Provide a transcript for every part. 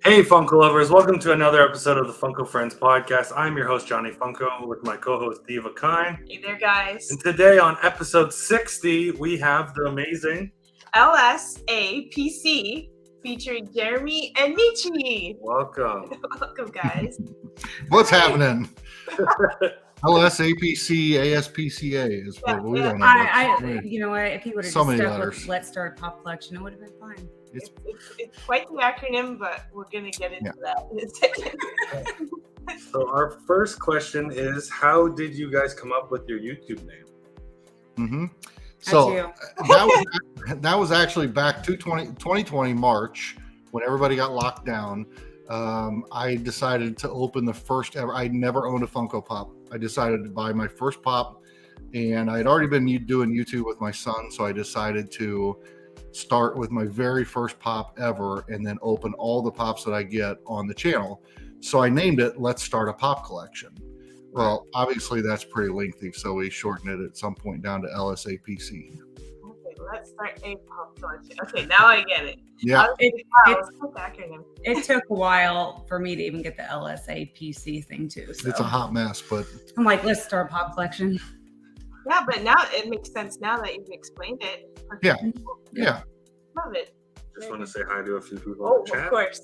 Hey, Funko lovers, welcome to another episode of the Funko Friends podcast. I'm your host, Johnny Funko, with my co-host, Diva Kine. Hey there, guys. And today on episode 60, we have the amazing LSAPC featuring Jeremy and Michi. Welcome. Welcome, guys. What's happening? LSAPC, ASPCA is what we don't know. You know what? If he would have So just many stuck letters. with Let's Start Pop Collection, it would have been fine. It's quite the acronym, but we're going to get into that in a second. So our first question is, how did you guys come up with your YouTube name? Mm-hmm. So that was actually back to 2020 March when everybody got locked down. I decided to open the first ever. I never owned a Funko Pop. I decided to buy my first Pop, and I had already been doing YouTube with my son, so I decided to start with my very first Pop ever and then open all the Pops that I get on the channel. So I named it Let's Start a Pop Collection. Well, obviously that's pretty lengthy, so we shortened it at some point down to LSAPC. Okay, let's start a pop collection. Okay, now I get it. Yeah. It It took a while for me to even get the LSAPC thing too. So. It's a hot mess, but I'm like, let's start a pop collection. Yeah, but now it makes sense now that you've explained it. Yeah. Love it. Just want to say hi to a few people Oh, in the chat. of course.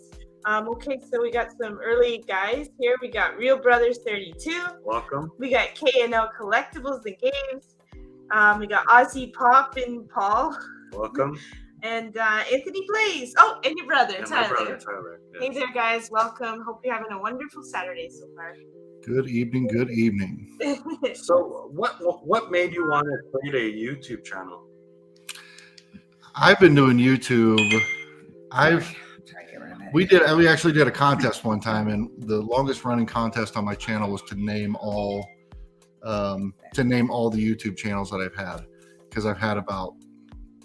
Okay, so we got some early guys here. We got Real Brothers 32. Welcome. We got K&L Collectibles and Games. We got Ozzy Pop and Paul. Welcome. And Anthony Blaze. Oh, and your brother, And Tyler. my brother, Tyler. Hey there, guys. Welcome. Hope you're having a wonderful Saturday so far. good evening. So what made you want to create a YouTube channel? I've been doing YouTube. We actually did a contest one time, and the longest running contest on my channel was to name all the YouTube channels that I've had, because I've had about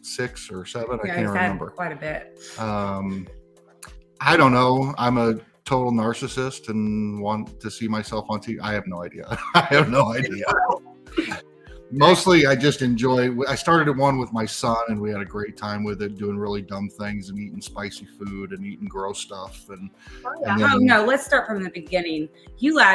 6 or 7. I can't remember. Quite a bit. I don't know. I'm a total narcissist and want to see myself on TV. I have no idea. Mostly, I just enjoy. I started one with my son, and we had a great time with it, doing really dumb things and eating spicy food and eating gross stuff. And No, let's start from the beginning.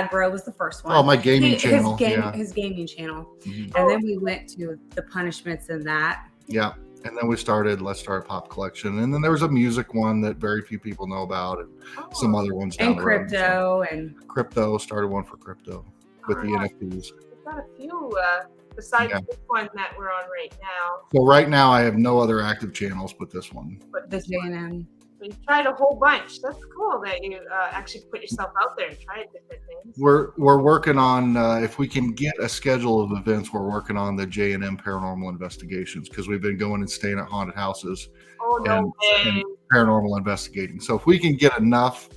Bro was the first one. Oh, my gaming channel. His gaming channel. Mhm. And then we went to the punishments and that. Yeah. And then we started Let's Start a Pop Collection. And then there was a music one that very few people know about, and some other ones down And the road. crypto and Crypto, started one for crypto with the NFTs. We've got a few besides this one that we're on right now. So right now I have no other active channels but this one. But the JNM. So you tried a whole bunch. That's cool that you actually put yourself out there and tried different things. We're working on, if we can get a schedule of events, we're working on the J&M Paranormal Investigations, because we've been going and staying at haunted houses Oh, no and way. paranormal investigating. So if we can get enough,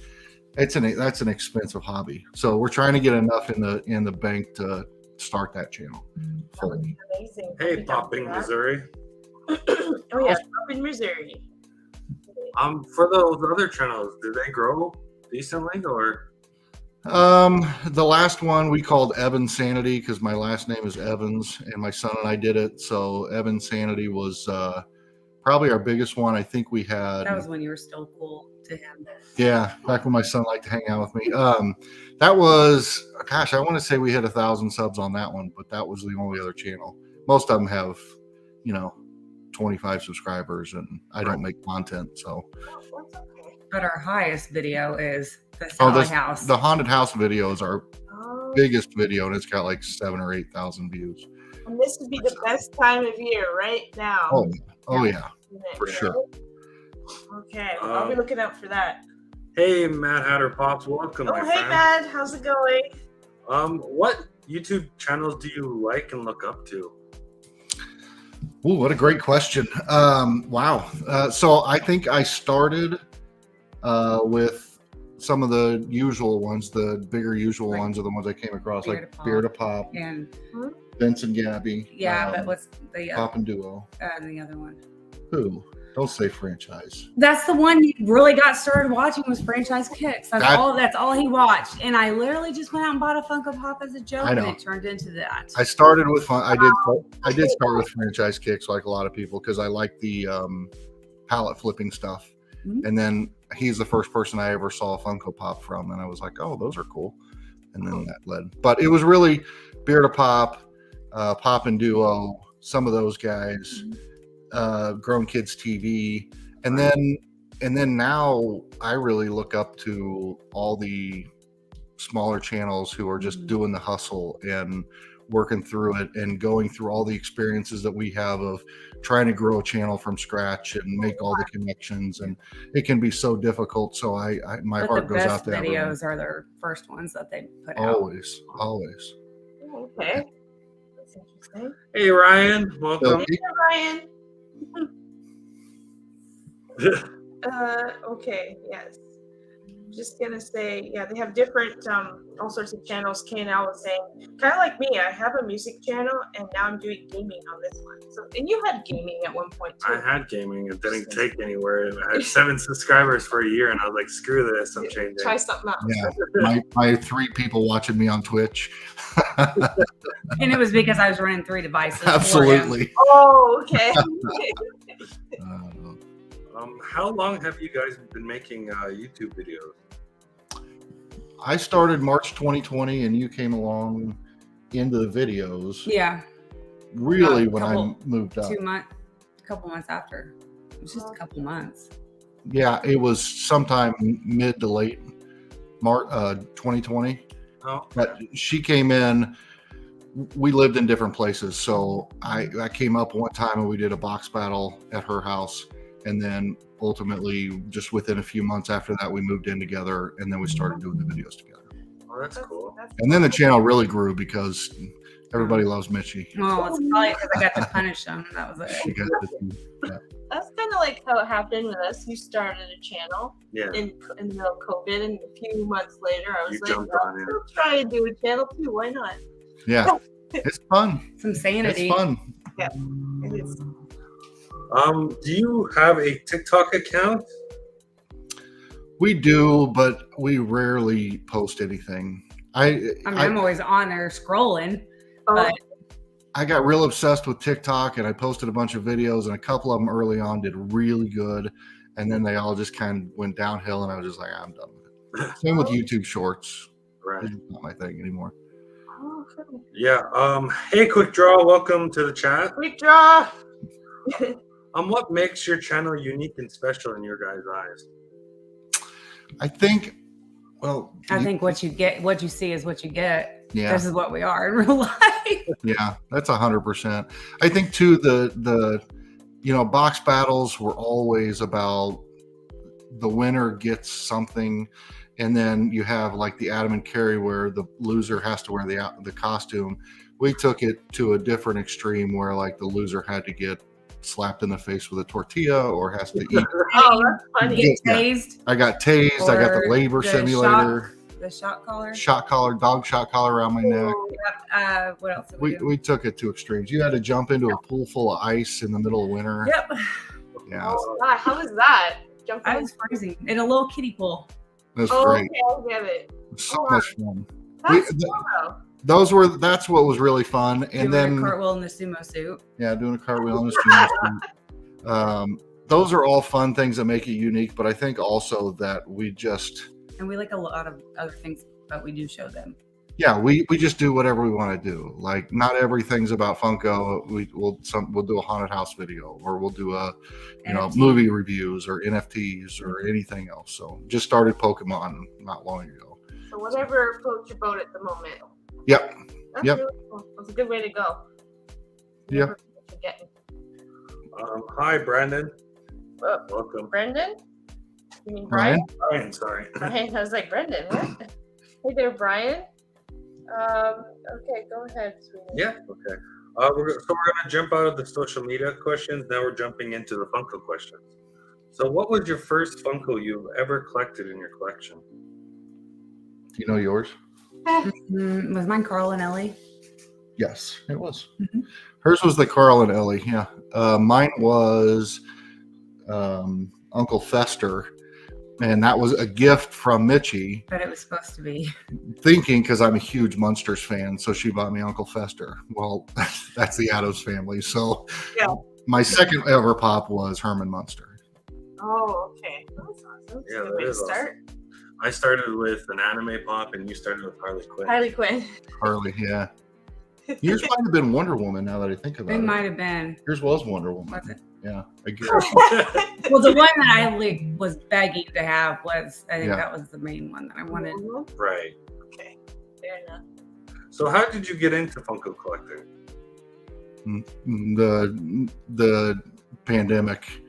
that's an expensive hobby. So we're trying to get enough in the bank to start that channel fully. Amazing. Hey, Popping, Missouri. Oh, yeah, up in Missouri. For those other channels, do they grow decently or? The last one we called Evan Sanity, because my last name is Evans and my son and I did it. So Evan Sanity was probably our biggest one. I think we had. That was when you were still cool to him. Yeah, back when my son liked to hang out with me. That was, gosh, I want to say we had 1,000 subs on that one, but that was the only other channel. Most of them have, 25 subscribers, and I don't make content, so. But our highest video is the Sally House. The haunted house video is our biggest video, and it's got like 7,000 or 8,000 views. And this would be the best time of year right now. Oh yeah, for sure. Okay, I'll be looking out for that. Hey, Mad Hatter Pops, welcome, my hey, friend. Mad, how's it going? What YouTube channels do you like and look up to? Ooh, what a great question. Wow. So I think I started with some of the usual ones. The bigger usual ones are the ones I came across, like Beer to Pop, and Vince and Gabby. but what's the Pop and Duo? The other one? Who? Don't say franchise. That's the one you really got started watching was Franchise Kicks. That's all he watched. And I literally just went out and bought a Funko Pop as a joke, and it turned into that. I started with I did start with Franchise Kicks, like a lot of people, because I like the palette flipping stuff. Mm-hmm. And then he's the first person I ever saw a Funko Pop from, and I was like, oh, those are cool. And then that led. But it was really Beer to Pop, Pop and Duo, some of those guys, Grown Kids TV, and then now I really look up to all the smaller channels who are just doing the hustle and working through it and going through all the experiences that we have of trying to grow a channel from scratch and make all the connections, and it can be so difficult. So my heart goes out to the everyone. videos are their first ones that they put always. Okay, that's interesting. Hey Ryan, welcome. Hey Ryan. Okay, yes. Just gonna say, yeah, they have different all sorts of channels. KNL was saying, kind of like me, I have a music channel and now I'm doing gaming on this one. So, and you had gaming at one point too. I had gaming. It didn't take anywhere. I had 7 subscribers for a year, and I was like, "Screw this! I'm changing." Try something else. Yeah, my 3 people watching me on Twitch. And it was because I was running 3 devices. Absolutely. Oh, okay. How long have you guys been making YouTube videos? I started March 2020, and you came along into the videos. Yeah. Really, when I moved up. A couple months after. It was just a couple months. Yeah, it was sometime mid to late March 2020. Oh. But she came in. We lived in different places, so I came up one time and we did a box battle at her house, and then ultimately, just within a few months after that, we moved in together, and then we started doing the videos together. Oh, that's cool. And then the channel really grew because everybody loves Mitchie. Well, it's probably because I got to punish him. That was She it. got That's kind of like how it happened with us. You started a channel in the middle of COVID, and a few months later, I was I'll try and do a channel too. Why not? Yeah, it's fun. Some sanity. It's fun. Yeah, it is. Do you have a TikTok account? We do, but we rarely post anything. I'm always on there scrolling. But I got real obsessed with TikTok, and I posted a bunch of videos, and a couple of them early on did really good, and then they all just kind of went downhill, and I was just like, I'm done with it. Same with YouTube Shorts. Right. It's not my thing anymore. Yeah. Hey, Quick Draw. Welcome to the chat. Quick Draw. What makes your channel unique and special in your guys' eyes? I think what you see is what you get. Yeah. This is what we are in real life. Yeah, that's 100%. I think too, the box battles were always about the winner gets something, and then you have like the Adam and Carrie where the loser has to wear the costume. We took it to a different extreme where like the loser had to get slapped in the face with a tortilla or has to eat. Oh, that's funny. Tased. I got tased. I got the labor simulator. The shot collar. Dog shot collar around my neck. Yep. What else? We took it to extremes. You had to jump into a pool full of ice in the middle of winter. Yep. Yeah. Oh, God. How was that? I was freezing in a little kiddie pool. That's great. Okay, I get it. So much fun. That's cool. That's what was really fun. And then a cartwheel in the sumo suit. Yeah, doing a cartwheel in the sumo suit. Those are all fun things that make it unique, but I think also that we like a lot of other things, but we do show them. Yeah, we just do whatever we want to do. Like not everything's about Funko. We'll do a haunted house video, or we'll do movie reviews or NFTs or anything else. So just started Pokemon not long ago. So whatever floats your boat at the moment. Yep. That's really cool. That's a good way to go. Yep. Hi, Brandon. Welcome. Brendan? You mean Brian? Brian, sorry. Brian, I was like, Brendan, what? Hey there, Brian. Okay, go ahead, sweetie. Yeah, okay. We're going to jump out of the social media questions. Now we're jumping into the Funko questions. So what was your first Funko you've ever collected in your collection? Do you know yours? Was mine Carl and Ellie? Yes, it was. Mm-hmm. Hers was the Carl and Ellie, yeah. Mine was Uncle Fester, and that was a gift from Mitchie. But it was supposed to be. Thinking, because I'm a huge Munsters fan, so she bought me Uncle Fester. Well, that's the Addams family. So my second ever pop was Herman Munster. Oh, okay. That's awesome. Yeah, Good that way to is start. I started with an anime pop, and you started with Harley Quinn. Harley Quinn. Harley, yeah. Yours might have been Wonder Woman. Now that I think about It it, might have been. yours was Wonder Woman. Was it? Yeah, I guess. Well, the one that I was begging to have was, I think Yeah. that was the main one that I wanted. Right. Okay, fair enough. So how did you get into Funko collecting? The pandemic.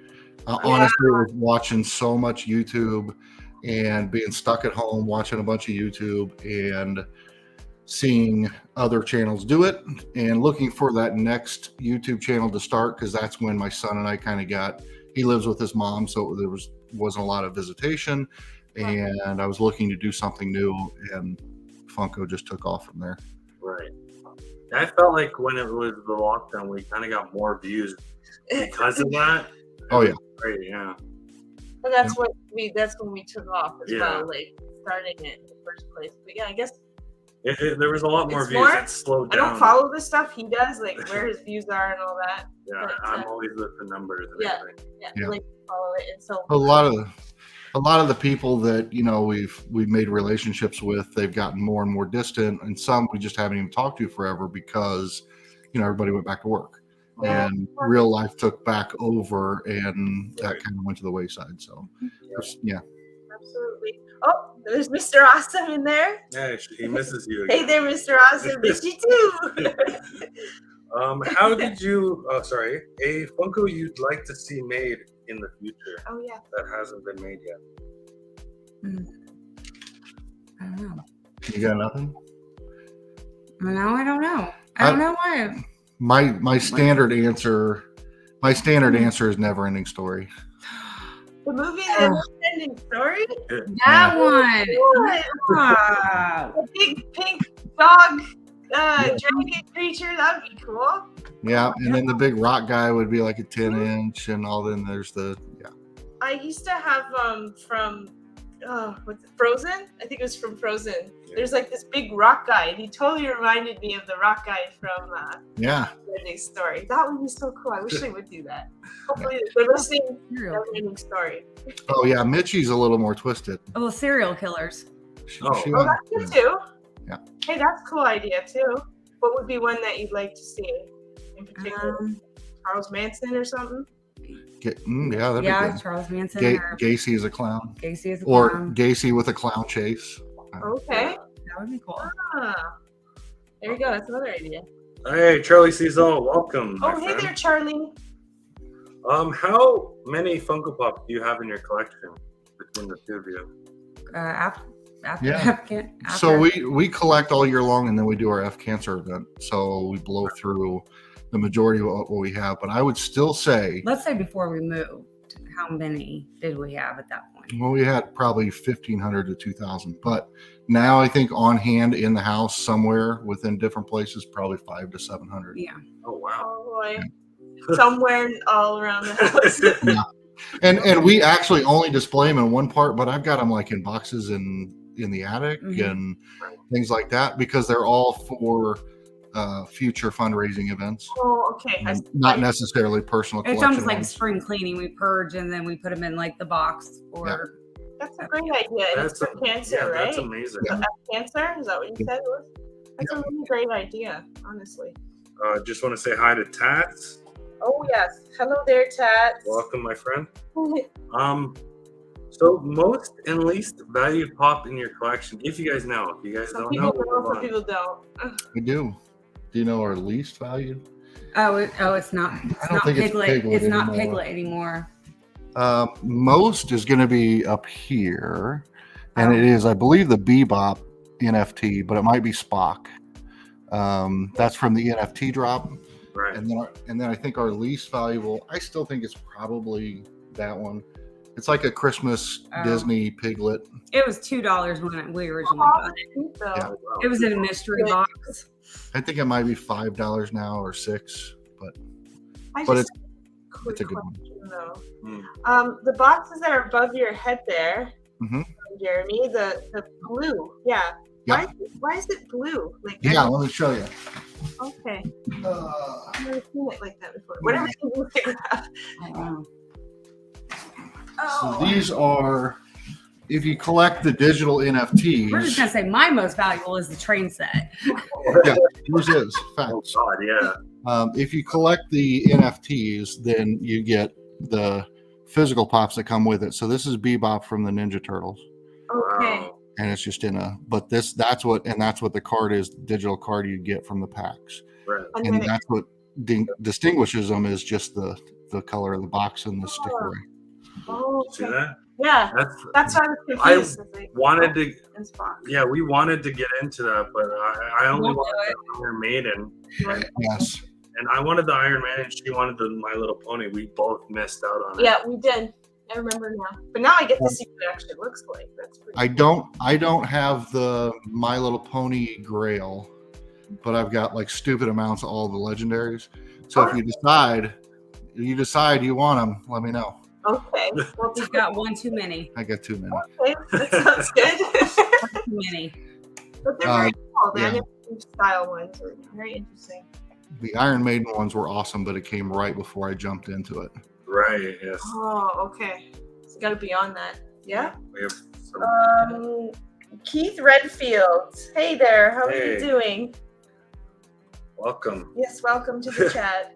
Honestly, I was watching so much YouTube and being stuck at home watching a bunch of YouTube and seeing other channels do it and looking for that next YouTube channel to start, because that's when my son and I kind of he lives with his mom, so there wasn't a lot of visitation, and I was looking to do something new, and Funko just took off from there. Right. I felt like when it was the lockdown, we kind of got more views because of that. Oh yeah. Right. Yeah. But that's when we took off as Yeah. well, like starting it in the first place. But yeah, I guess There was a lot more It's views. more- It slowed I down. don't follow the stuff he does, like where his views are and all that. Yeah, but, I'm always with the numbers and Yeah. everything. Yeah, Yeah. like follow it, and so A lot of the people that we've made relationships with, they've gotten more and more distant, and some we just haven't even talked to forever because everybody went back to work. Yeah. And real life took back over, and that Right. kind of went to the wayside. So, yeah. absolutely. Oh, there's Mr. Awesome in there. Yeah, he misses you. Hey there, Mr. Awesome. Miss you too. How did you? Oh, sorry. A Funko you'd like to see made in the future Oh yeah. that hasn't been made yet. I don't know. You got nothing? No, I don't know. I don't know why. My standard answer is Never Ending Story. The movie The Ending Story. That one. What? Ah. A big pink dog, dragon creature. That'd be cool. Yeah, and then the big rock guy would be like a 10-inch, and all. Then there's I used to have from what's it, Frozen? I think it was from Frozen. There's like this big rock guy, and he totally reminded me of the rock guy from yeah. Ending Story. That would be so cool. I wish they would do that. Hopefully, they're listening to Serial. Ending Story. Oh yeah, Mitchie's a little more twisted. Oh, serial killers. Oh. Oh, that's good too. Yeah. Hey, that's a cool idea too. What would be one that you'd like to see in particular? Charles Manson or something? Yeah, that'd be Yeah, good. Charles Manson or Gacy is a clown, Gacy is a or clown. Gacy with a clown chase. Okay. That would be cool. Ah, there you go. That's another idea. Hey, Charlie Cesar, welcome. Oh, my hey friend. there, Charlie. How many Funko Pops do you have in your collection between the two of you? After Yeah. after. So we collect all year long, and then we do our F Cancer event. So we blow through the majority of what we have. But I would still say, Let's say before we moved, how many did we have at that point? well, we had probably 1,500 to 2,000. But now I think on hand in the house somewhere within different places, probably 500 to 700. Yeah. Oh wow. Oh boy. Somewhere all around the house. And we actually only display them in one part, but I've got them like in boxes in the attic Mhm. and things like that, because they're all for future fundraising events, Oh, okay. I see. not necessarily personal It's collection almost like ones. spring cleaning. We purge and then we put them in like the box or That's a great idea. And it's for cancer, yeah, right? that's amazing. Yeah. Cancer? Is that what you said it was? That's a really great idea, honestly. Just want to say hi to Tats. Oh yes. Hello there, Tats. Welcome, my friend. So most and least valued pop in your collection, if you guys know. If you guys Some don't people know, know, move some on. people don't. We do. Do you know our least valued? it's not. It's don't not think it's Piglet. Piglet It's not anymore. Piglet anymore. Most is going to be up here, and it is, I believe, the Bebop NFT, but it might be Spock. That's from the NFT drop. Right. And then I think our least valuable, I still think it's probably that one. It's like a Christmas Oh. Disney Piglet. It was $2 when we originally bought it. So, Yeah. It was in a mystery box. I think it might be $5 now or $6, but I But just it's a good one. question, though. Hmm. The boxes that are above your head there, Mhm. Jeremy, the blue, yeah. Yeah. Why is it blue? Like yeah, let me show you. Okay. I've never seen it like that before. Whatever you can figure out. I don't know. So these are, if you collect the digital NFTs. We're just gonna say my most valuable is the train set. Yeah, yours is. Facts. Oh God, yeah. If you collect the NFTs, then you get the physical pops that come with it. So this is Bebop from the Ninja Turtles. Okay. Wow. And it's just that's what the card is, the digital card you get from the packs. Right. And that's what distinguishes them is just the color of the box and the sticker. Oh, See okay. that? Yeah. That's why I was confused. Wanted to. Yeah, we wanted to get into that, but I only wanted the Iron Maiden. Yes. And I wanted the Iron Man, and she wanted the My Little Pony. We both missed out on it. Yeah, we did. I remember now. But now I get to see what it actually looks like. That's pretty I don't have the My Little Pony Grail, but I've got like stupid amounts of all the legendaries. So if you decide you want them, let me know. Okay. Well, you've got one too many. I got too many. Okay, that sounds good. Too many. But they're very cool. The animation style ones are very interesting. The Iron Maiden ones were awesome, but it came right before I jumped into it. Right. Yes. Oh, okay. So got to be on that. Yeah. We have some. Keith Redfield. Hey there. How are you doing? Welcome. Yes, welcome to the chat.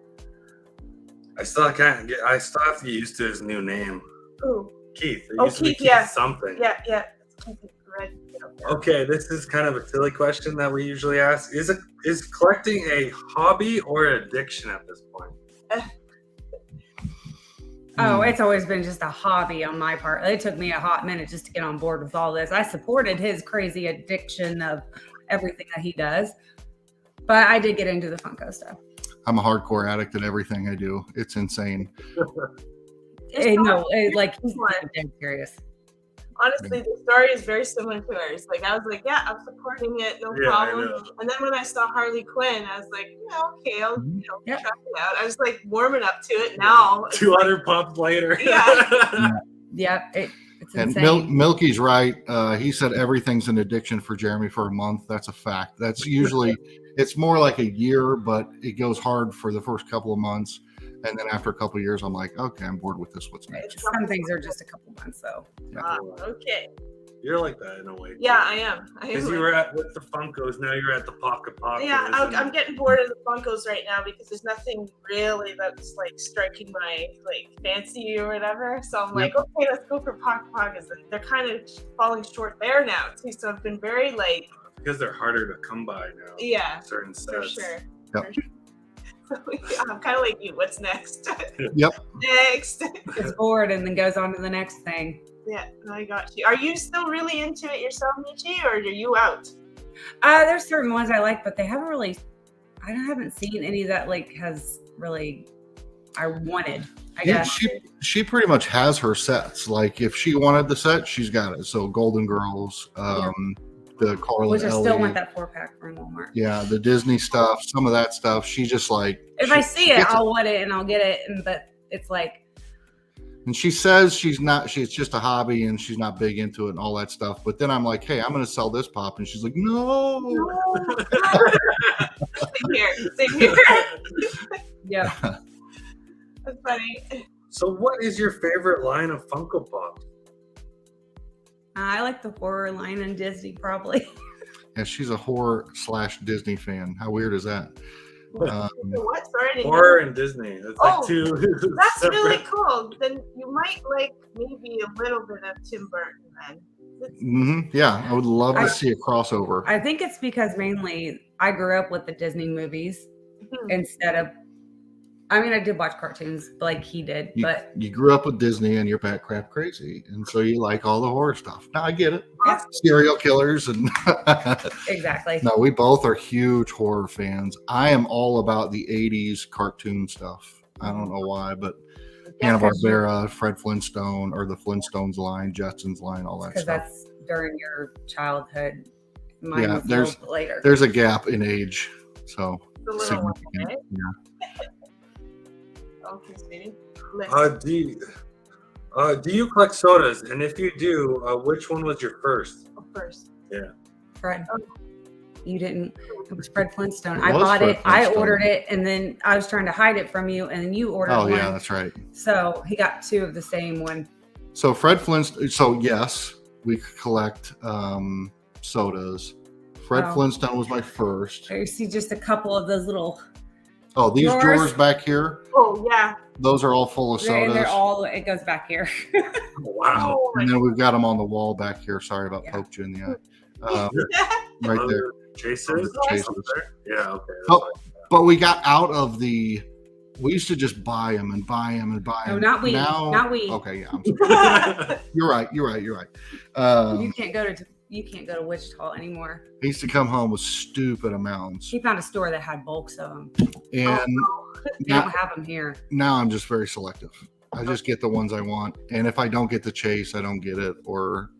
I still have to get used to his new name. Ooh. Keith. It Oh, used to be Keith, yeah. Something. Yeah. It's Keith Redfield. Okay, this is kind of a silly question that we usually ask. Is collecting a hobby or an addiction at this point? Oh, it's always been just a hobby on my part. It took me a hot minute just to get on board with all this. I supported his crazy addiction of everything that he does, but I did get into the Funko stuff. I'm a hardcore addict at everything I do. It's insane. He's dead serious. Honestly, the story is very similar to ours. Like, I was like, yeah, I'm supporting it, no problem. And then when I saw Harley Quinn, I was like, okay, I'll check it out. I was like warming up to it now. 200 pops later. Yeah. Yeah, it's and insane. Milky's right. He said everything's an addiction for Jeremy for a month. That's a fact. That's usually, it's more like a year, but it goes hard for the first couple of months. And then after a couple of years, I'm like, okay, I'm bored with this. What's next? Some things are just a couple months, though. Okay. You're like that in a way. Yeah, I am. Because you were with the Funkos, now you're at the Pocket Pockets. Yeah, I'm getting bored of the Funkos right now because there's nothing really that's like striking my fancy or whatever. So I'm like, okay, let's go for Pocket Pockets. And they're kind of falling short there now too. So I've been very because they're harder to come by now. Yeah, certain sets. for sure. Yep. For sure. I'm kind of like you. What's next? Yep. Next. Gets bored and then goes on to the next thing. Yeah, I got you. Are you still really into it yourself, Michi, or are you out? There's certain ones I like, but they haven't really. I haven't seen any that has really. I wanted. I guess she pretty much has her sets. Like if she wanted the set, she's got it. So Golden Girls, the Carla, which I Ellie, still want that 4-pack from Walmart. Yeah, the Disney stuff, some of that stuff. She just like if I see it, I'll want it and I'll get it. But it's like. And she says she's just a hobby and she's not big into it and all that stuff. But then I'm like, hey, I'm going to sell this pop. And she's like, no. Same here. Yeah. That's funny. So what is your favorite line of Funko Pops? I like the horror line in Disney, probably. Yeah, she's a horror/Disney fan. How weird is that? What? Sorry, horror and Disney. It's like two. That's really cool. Then you might like maybe a little bit of Tim Burton then. Yeah, I would love to see a crossover. I think it's because mainly I grew up with the Disney movies instead of. I mean, I did watch cartoons like he did, but you grew up with Disney and you're bat crap crazy, and so you like all the horror stuff. Now I get it. Yeah. Serial killers and exactly. No, we both are huge horror fans. I am all about the '80s cartoon stuff. I don't know why, but Hanna-Barbera, Fred Flintstone, or the Flintstones line, Jetsons line, all that stuff. Because that's during your childhood. Mine was a little bit later. There's a gap in age, so the little one, right? Yeah. Okay, sweetie. Do you collect sodas? And if you do, which one was your first? First. Yeah. Fred. You didn't. It was Fred Flintstone. I bought it. I ordered it, and then I was trying to hide it from you, and then you ordered one. Oh, yeah, that's right. So he got two of the same one. So Fred Flintstone. So yes, we could collect sodas. Fred Wow. Flintstone was my first. I see just a couple of those little. Oh, these Drawers. drawers back here. Oh yeah. Those are all full of sodas. And they're all. It goes back here. Wow. Oh, And then we've got them on the wall back here. Sorry about Yeah. poked you in the eye. Right there. Chases? Chases. Yeah, okay. Oh, but we got out of the. We used to just buy them and buy them and buy them. No, not we. Now, Not we. Okay, yeah, I'm sorry. You're right. You can't go to Wichita anymore. I used to come home with stupid amounts, She found a store that had bulks of them. and They don't have them here. now I'm just very selective. I just get the ones I want, and if I don't get the chase, I don't get it, or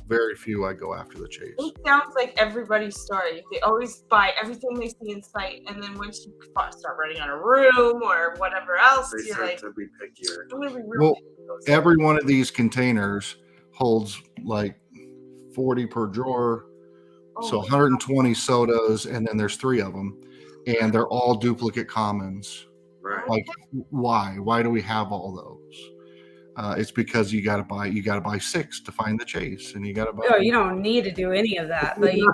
very few I go after the chase. It sounds like everybody's story. They always buy everything they see in sight, and then once you start running out of room or whatever else, They you're start like, to be pickier. I'm gonna be real. Well, picky with those Every one of these containers holds like 40 per drawer, things. so 120 sodas, and then there's 3 of them, and they're all duplicate commons. Right. Like, why? Why do we have all those? It's because you got to buy 6 to find the chase, and you got to buy. No, you don't need to do any of that, but you,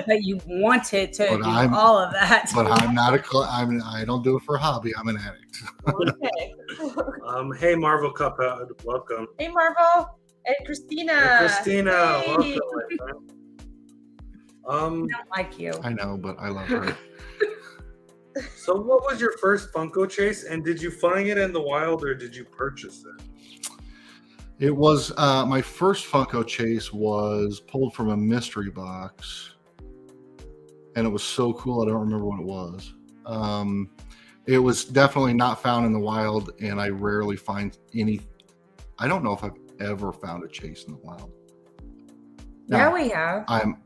but you wanted to But do I'm- all of that. But I'm not I don't do it for a hobby. I'm an addict. Okay. Hey, Marvel Cuphead, welcome. Hey, Marvel and Christina. Hey, Christina, Hey. welcome, my friend. I don't like you. I know, but I love her. So what was your first Funko chase, and did you find it in the wild or did you purchase it? It was my first Funko chase was pulled from a mystery box, and it was so cool. I don't remember what it was. It was definitely not found in the wild, and I rarely find any. I don't know if I've ever found a chase in the wild. Yeah, Now, we have. I'm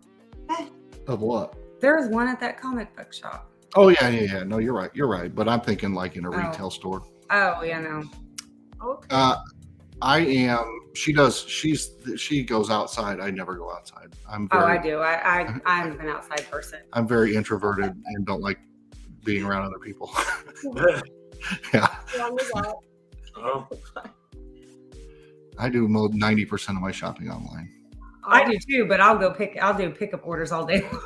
of what? There's one at that comic book shop. Oh yeah. No, you're right. But I'm thinking like in a retail store. Oh, yeah, no. Okay. I am. She does. She goes outside. I never go outside. I'm Oh, very, I do. I'm an outside person. I'm very introverted and don't like being around other people. Yeah, Oh, I do 90% of my shopping online. I do too, but I'll do pickup orders all day long.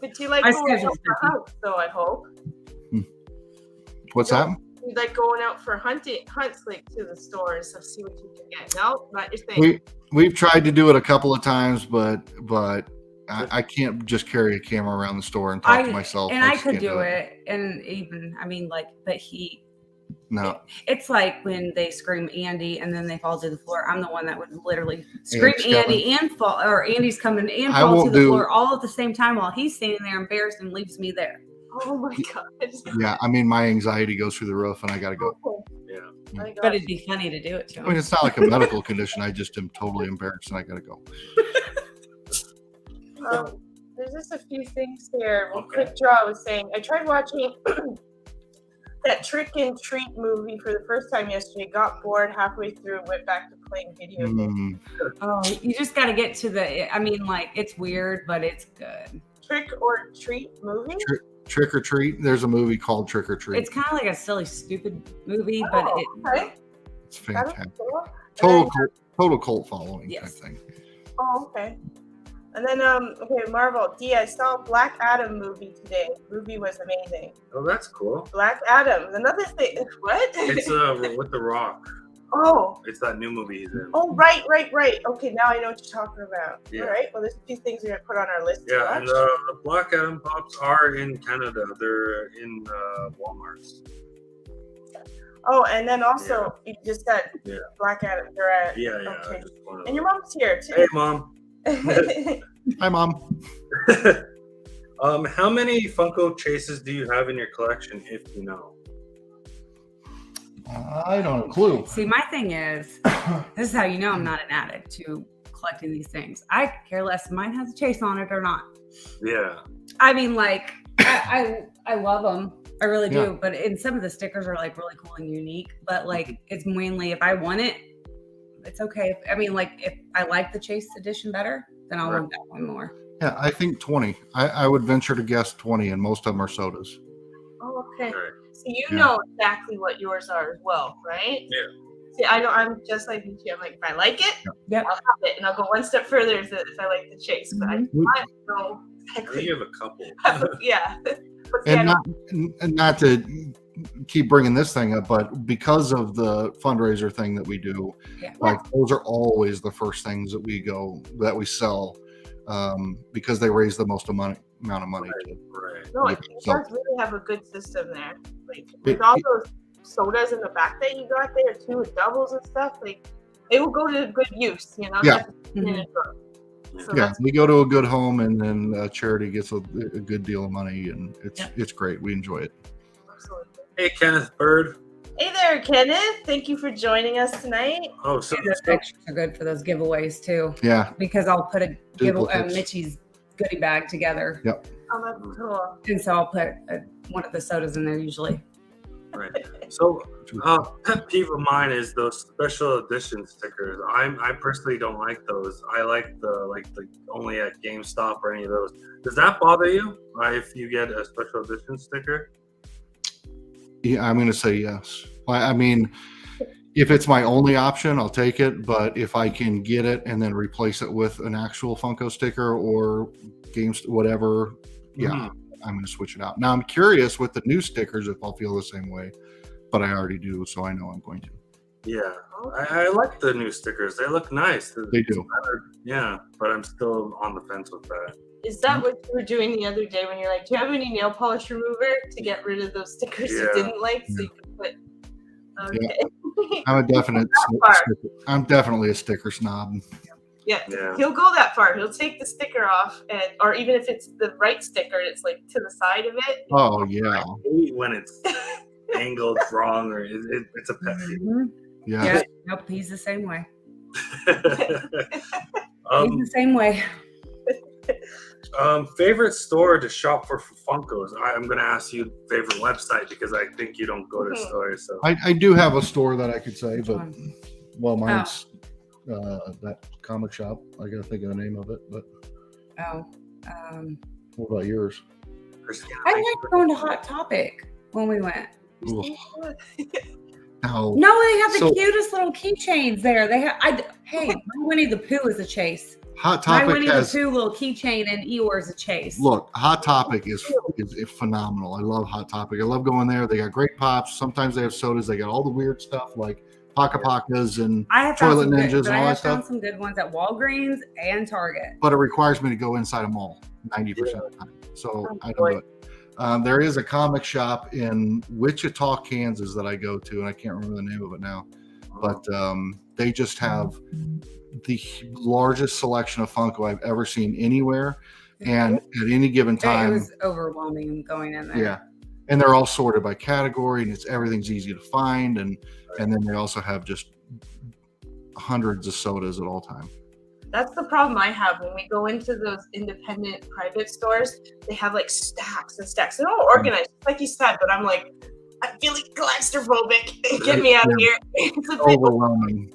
But you like My going out schedule's for busy. hunts, though, I hope. What's that? You like going out for hunts like to the stores to see what you can get. No, not your thing. We've tried to do it a couple of times, but I can't just carry a camera around the store and talk to myself. And I just could can't do it. And even, but No, it's like when they scream Andy and then they fall to the floor. I'm the one that would literally scream Andy's Andy and fall, or Andy's coming and I fall to won't the do- floor all at the same time while he's standing there embarrassed and leaves me there. Oh my god. yeah. I mean, my anxiety goes through the roof, and I got to go. yeah. I got But it. it'd be funny to do it to I mean, him. it's not like a medical condition. I just am totally embarrassed, and I got to go. There's just a few things here. Well, Okay. Quick Draw was saying, I tried watching that Trick and Treat movie for the first time yesterday, got bored halfway through, went back to playing video games. Oh, you just got to get to it's weird, but it's good. Trick or Treat movie? Trick or Treat. There's a movie called Trick or Treat. It's kind of like a silly, stupid movie, but it, Okay. It's That is fantastic. cool. Total cult following Yes. type thing. Oh, okay. And then, okay, Marvel. D, I saw Black Adam movie today. Movie was amazing. Oh, that's cool. Black Adam. Another thing. What? It's with The Rock. Oh. It's that new movie he's in. Oh, right. Okay, now I know what you're talking about. Yeah. All right. Well, there's a few things we're gonna put on our list to Yeah, and watch. the Black Adam Pops are in Canada. They're in Walmart's. Oh, and then also you just got Yeah. Black Adam. They're at. Yeah. Okay. I just wanted And your mom's here too. Hey, Mom. Hi, Mom. How many Funko chases do you have in your collection, if you know? I don't have a clue. see, my thing is, this is how you know I'm not an addict to collecting these things. I could care less if mine has a chase on it or not. Yeah. I mean, I love them. I really do. Yeah. But some of the stickers are like really cool and unique. But it's mainly if I want it, it's okay. If I like the Chase edition better, then I'll Right. want that one more. Yeah, I think 20. I would venture to guess 20, and most of them are sodas. Oh, okay. Right. So you Yeah. know exactly what yours are as well, right? Yeah. See, I know I'm just like you. I'm like, if I like it, Yep. I'll have it, and I'll go one step further if I like the chase. But I do not know I think exactly. you have a couple. Yeah. But And not to keep bringing this thing up, but because of the fundraiser thing that we do, like those are always the first things that we sell, because they raise the most amount of money. Right. No, it does really have a good system there. Like with all those sodas in the back that you got there too, with doubles and stuff, like it will go to good use, you know. Yeah. So we go to a good home, and then charity gets a good deal of money, and it's great. We enjoy it. Absolutely. Hey, Kenneth Bird. Hey there, Kenneth. Thank you for joining us tonight. Oh, so And those pictures are good for those giveaways too. Yeah. Because I'll put a Mitchie's goodie bag together. Yep. Oh, that's cool. And so I'll put one of the sodas in there usually. Right. So, pet peeve of mine is those special edition stickers. I personally don't like those. I like the only at GameStop or any of those. Does that bother you if you get a special edition sticker? Yeah, I'm going to say yes. I mean, if it's my only option, I'll take it. But if I can get it and then replace it with an actual Funko sticker or games, whatever, I'm going to switch it out. Now, I'm curious with the new stickers if I'll feel the same way, but I already do, so I know I'm going to. Yeah, I like the new stickers. They look nice. They do. Yeah, but I'm still on the fence with that. Is that what you were doing the other day when you're like, do you have any nail polish remover to get rid of those stickers you didn't like? So you could put. Okay. Yeah. I'm definitely a sticker snob. Yeah, he'll go that far. He'll take the sticker off, or even if it's the right sticker, it's like to the side of it. Oh yeah. I hate when it's angled wrong, or it's a pet peeve. Yeah. Nope, he's the same way. He's the same way. Favorite store to shop for Funkos? I'm going to ask you favorite website because I think you don't go to stores. So I do have a store that I could say, but mine's that comic shop. I got to think of the name of it. But what about yours? I like going to Hot Topic when we went. No, they have the cutest little keychains there. They have. My Winnie the Pooh is a chase. Hot Topic my Winnie has the Pooh little keychain, and Eeyore is a chase. Look, Hot Topic is phenomenal. I love Hot Topic. I love going there. They got great pops. Sometimes they have sodas. They got all the weird stuff like Pacas and Toilet Ninjas and all that stuff. I have found some good ones at Walgreens and Target. But it requires me to go inside a mall 90% of the time. So I don't do it. There is a comic shop in Wichita, Kansas that I go to, and I can't remember the name of it now. But they just have the largest selection of Funko I've ever seen anywhere. And at any given time, it was overwhelming going in there. Yeah. And they're all sorted by category, and everything's easy to find. And then they also have just hundreds of sodas at all time. That's the problem I have when we go into those independent private stores. They have like stacks and stacks. They're all organized, like you said, but I'm like, I'm feeling claustrophobic. Get me out of here. It's overwhelming,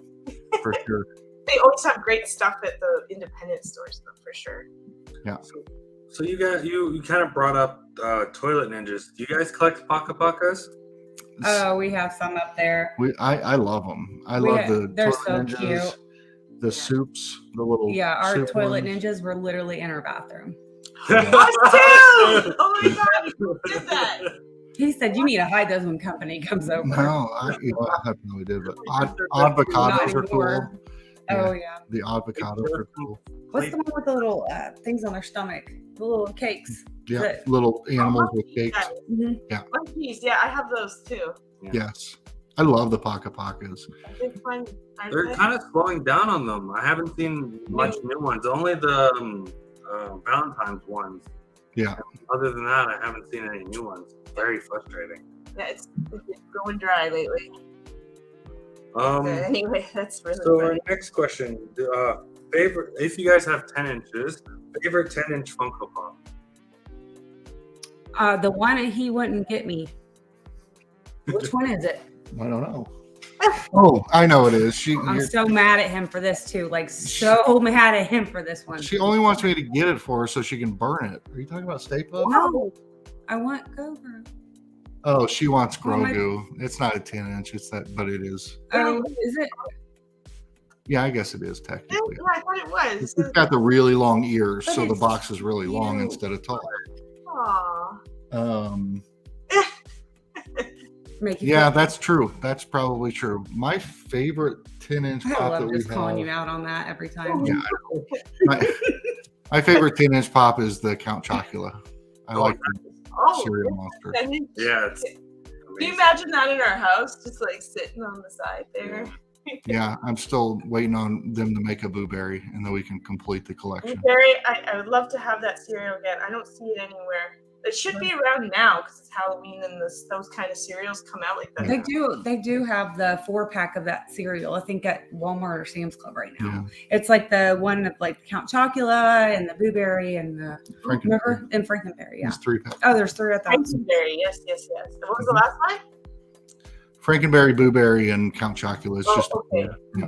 for sure. They always have great stuff at the independent stores, though, for sure. Yeah. So you kind of brought up Toilet Ninjas. Do you guys collect Pacas? Oh, we have some up there. I love them. They're Toilet so Ninjas, cute. The soups, the little our soup Toilet ones. Ninjas were literally in our bathroom. Us too! Oh my god, you did that. He said you need to hide those when company comes over. No, I probably did, but avocados are cool. Oh yeah. The avocados are cool. What's the one with the little things on their stomach? The little cakes. Yeah, little animals with cakes. Mm-hmm. Yeah. Monkeys, yeah, I have those too. Yes. I love the Pacas. They're kind of slowing down on them. I haven't seen much new ones. Only the Valentine's ones. Yeah. Other than that, I haven't seen any new ones. Very frustrating. Yeah, it's going dry lately. Anyway, that's really so funny. our next question. Favorite, if you guys have 10 inches, favorite 10-inch Funko Pop? The one he wouldn't get me. Which one is it? I don't know. Oh, I know it is. I'm so mad at him for this too. Like so mad at him for this one. She only wants me to get it for her so she can burn it. Are you talking about Stay Puft? No, I want Cobra. Oh, she wants Grogu. It's not a 10-inch. It's that, but it is. Oh, is it? Yeah, I guess it is technically. Yeah, I thought it was. It's got the really long ears, But so the it's box is really long cute. instead of tall. Aw. Make you Yeah, feel- that's true. That's probably true. My favorite 10-inch I pop that love we just calling have. you out on that every time. Yeah, my favorite 10-inch pop is the Count Chocula. I like the Oh, cereal monster. and then- Yeah, it's Can you amazing. imagine that in our house, just like sitting on the side there? Yeah, I'm still waiting on them to make a Blueberry, and then we can complete the collection. Barry, I would love to have that cereal again. I don't see it anywhere. It should be around now because it's Halloween and those kind of cereals come out like that. They do have the 4-pack of that cereal, I think at Walmart or Sam's Club right now. Yeah. It's like the one of like Count Chocula and the Blueberry and the remember and Frankenberry. Yeah. It's 3-pack. Oh, there's 3 at that. Frankenberry, yes. And what was the last one? Frankenberry, Blueberry, and Count Chocula. It's just okay. yeah.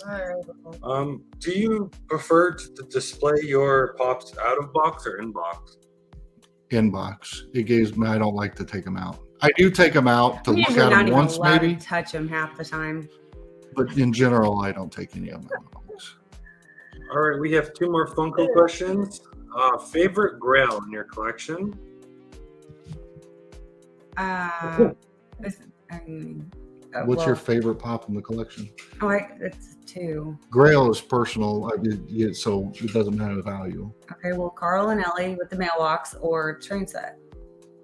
All right. Do you prefer to display your pops out of box or in box? Inbox. It gives me. I don't like to take them out. I do take them out to I'm look usually at not them even once, allowed maybe, to touch them half the time. but in general, I don't take any of them out of the box. All right, we have 2 more Funko questions. Favorite Grail in your collection? What's your favorite pop in the collection? It's 2. Grail is personal, so it doesn't matter the value. Okay, well, Carl and Ellie with the mailbox or train set.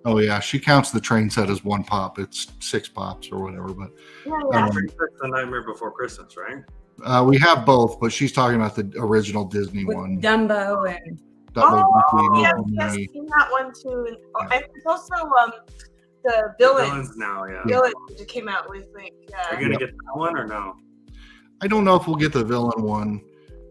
Oh yeah, she counts the train set as 1 pop. It's 6 pops or whatever. But That's the Nightmare Before Christmas, right? we have both. But she's talking about the original Disney With one. Dumbo and Yes, seen that one too. And it's also the Villains now, yeah. Villains that came out with like. Are you gonna get that one or no? I don't know if we'll get the villain one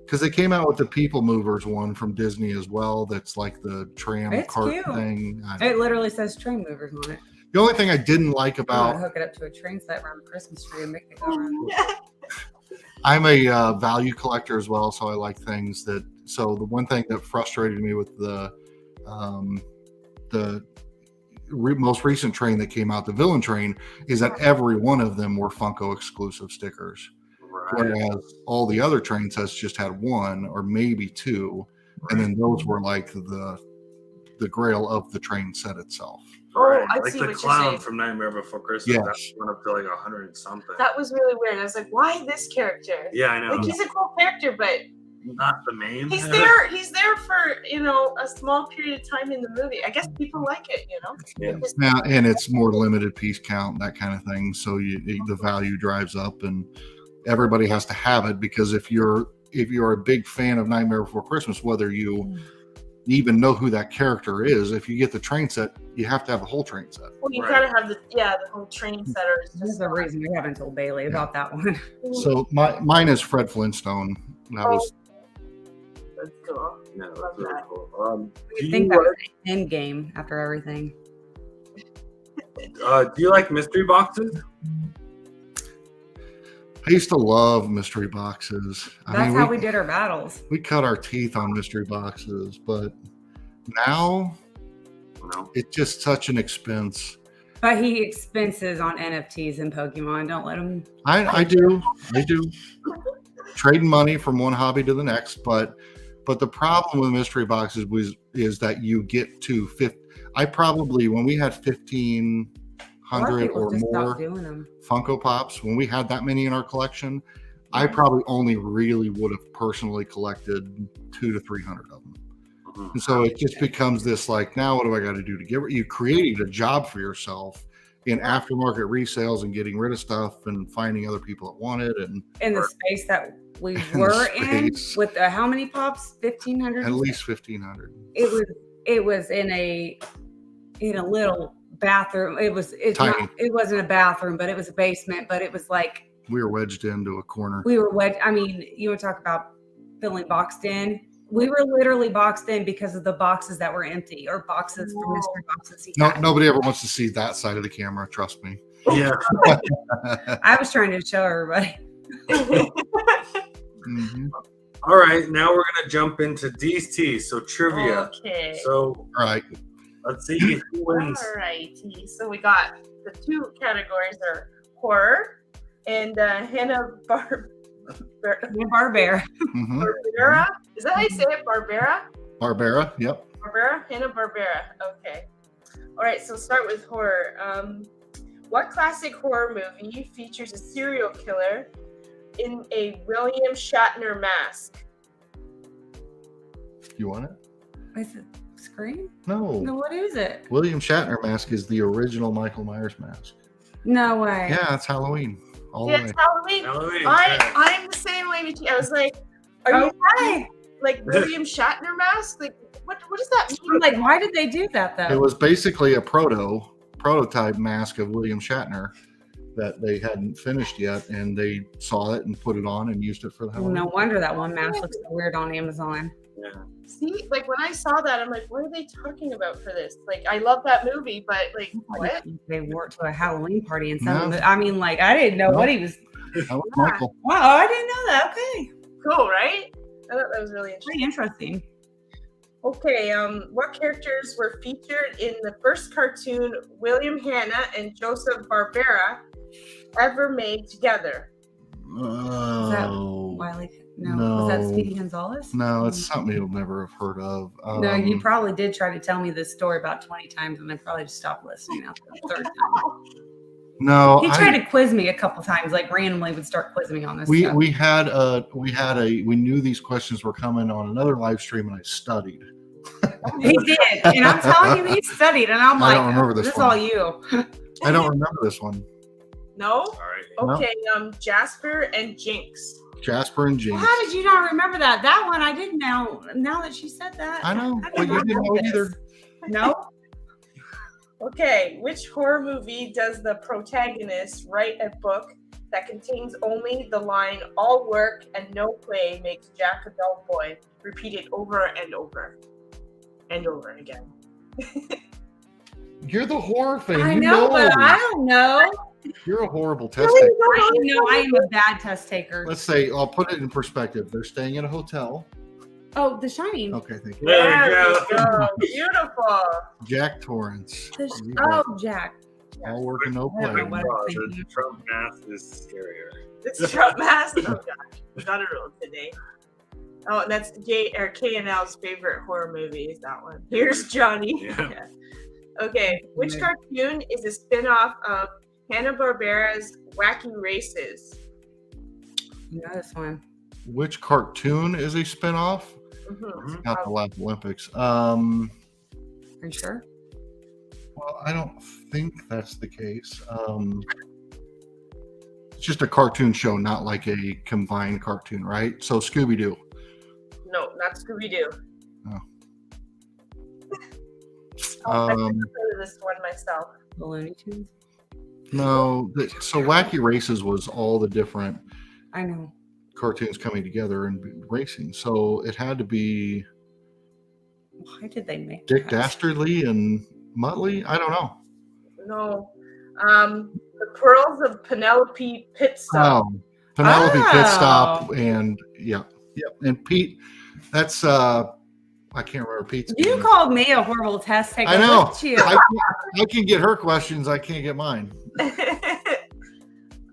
because they came out with the People Movers one from Disney as well. That's like the tram It's cart cute. thing. It literally says train movers on it. The only thing I didn't like I'm gonna about hook it up to a train set around the Christmas tree and make it go around. I'm a value collector as well, so I like things that. So the one thing that frustrated me with the most recent train that came out, the villain train, is that every one of them were Funko exclusive stickers, Right. whereas all the other train sets just had 1 or maybe 2, and then those were like the grail of the train set itself. Oh, I like see the what you're clown saying. from Nightmare Before Christmas. Yes. That went up to like 100 and something. That was really weird. I was like, why this character? Yeah, I know. Like he's a cool character, but Not the main. he's there. He's there for a small period of time in the movie. I guess people like it. Yeah. Just- Now, and it's more limited piece count, that kind of thing. So the value drives up, and everybody has to have it because if you're a big fan of Nightmare Before Christmas, whether you even know who that character is, if you get the train set, you have to have a whole train set. Well, you Right. gotta have the whole train setter. This is the reason we haven't told Bailey about that one. So mine is Fred Flintstone. That was That's cool. Yeah, that's Love really that. cool. I think that was the end game after everything. Do you like mystery boxes? I used to love mystery boxes. That's how we did our battles. We cut our teeth on mystery boxes, but now No. it's just such an expense. But he expenses on NFTs and Pokemon. Don't let him. I do trading money from one hobby to the next, but the problem with mystery boxes is that you get to 50. I probably, when we had 1,500 or just more stopped doing them. Funko Pops, when we had that many in our collection, I probably only really would have personally collected 200 to 300 of them. Mhm. And so it just becomes this like, now what do I got to do to get rid? You created a job for yourself in aftermarket resales and getting rid of stuff and finding other people that want it, and In the space that we In the were in space. with how many pops? 1,500. at least 1,500. It was in a little bathroom. It Tiny. wasn't a bathroom, but it was a basement. But it was like We were wedged into a corner. we were wedged. I mean, you would talk about feeling boxed in. We were literally boxed in because of the boxes that were empty or boxes from mystery boxes. He No, had. nobody ever wants to see that side of the camera. Trust me. Yeah. I was trying to show everybody. Mhm. All right. Now we're gonna jump into DT. So trivia. Okay. So All right. Let's see who wins. Alrighty. So we got the two categories are horror and Hanna-Barbera. Barbera. Mm-hmm. Barbera? Is that how you say it? Barbera? Barbera, yep. Barbera? Hanna-Barbera. Okay. All right, so start with horror. What classic horror movie features a serial killer in a William Shatner mask? You want it? Is it Scream? No. No, what is it? William Shatner mask is the original Michael Myers mask. No way. Yeah, it's Halloween. All the Yeah, way. it's Halloween. Halloween. I'm the same way with you. I was like, are you Okay. like William Shatner mask? Like, what does that mean? I'm like, why did they do that though? It was basically a prototype mask of William Shatner that they hadn't finished yet, and they saw it and put it on and used it for the Halloween. No wonder that one mask looks so weird on Amazon. Yeah. See, like when I saw that, I'm like, what are they talking about for this? Like, I love that movie, but like, what? They wore it to a Halloween party and No. something. I mean, like, I didn't know No. what he was. That was Michael. Wow, I didn't know that. Okay. Cool, right? I thought that was really interesting. Pretty interesting. Okay, what characters were featured in the first cartoon William Hanna and Joseph Barbera ever made together? Oh. Wiley? No. Was that Speedy Gonzalez? No, it's something you'll never have heard of. No, you probably did try to tell me this story about 20 times and I probably just stopped listening after the third time. No, He tried to quiz me a couple times, like randomly would start quizzing me on this we stuff. we knew these questions were coming on another live stream, and I studied. He did. And I'm telling you, he studied. And I'm I like, don't remember this this is one. all you. I don't remember this one. No? All right. Okay, Jasper and Jinx. Jasper and Jinx. Well, how did you not remember that? That one I didn't know. Now that she said that. I know, I but you didn't know this. either. No? Okay, which horror movie does the protagonist write a book that contains only the line, all work and no play makes Jack a dull boy, repeated over and over and over again? You're the horror fan. I you know, but I don't know. You're a horrible test taker. I am a bad test taker. Let's say, I'll put it in perspective. They're staying at a hotel. Oh, The Shining. Okay, thank you. There you There go. we go. Beautiful. Jack Torrance. Jack. All work and no I don't play. know what I'm thinking. The Trump mask is scarier. It's Trump mask. Oh gosh, we got a rule today. Oh, and that's K&L's favorite horror movie is that one. Here's Johnny. Yeah. Okay, which cartoon is a spin-off of Hanna-Barbera's Wacky Races? You know this one. Which cartoon is a spinoff? Mm-hmm. Not the Lab Olympics. Are you sure? Well, I don't think that's the case. It's just a cartoon show, not like a combined cartoon, right? So Scooby-Doo. No, not Scooby-Doo. Oh. I've never heard of this one myself. The Looney Tunes? No. So Wacky Races was all the different I know. cartoons coming together and racing. So it had to be Why did they make Dick that? Dastardly and Muttley. I don't know. No. The Pearls of Penelope Pitstop. Oh, Penelope Oh. Pitstop and yep. And Pete. That's I can't remember Pete's. You name. called me a horrible test taker. I know. Look at you. I can get her questions. I can't get mine.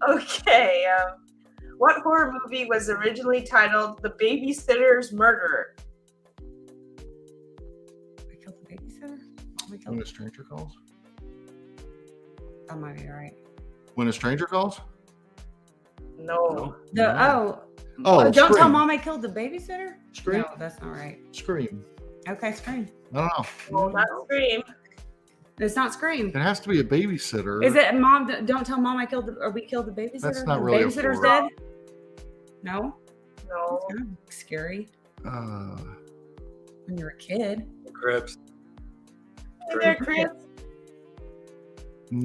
Okay. What horror movie was originally titled The Babysitter's Murderer? I killed the babysitter? We When killed a stranger calls. That might be right. When a stranger calls. No. Oh, Don't tell Scream. mom I killed the babysitter? Scream. No, that's not right. Scream. Okay, Scream. I don't know. Well, not Scream. It's not Scream. It has to be a babysitter. Is it Mom? Don't tell mom I killed or we killed the babysitter? That's not The really a babysitter's horror. dead. No, No. it's kind of scary Uh, when you're a kid. Crips. Hey there, Chris.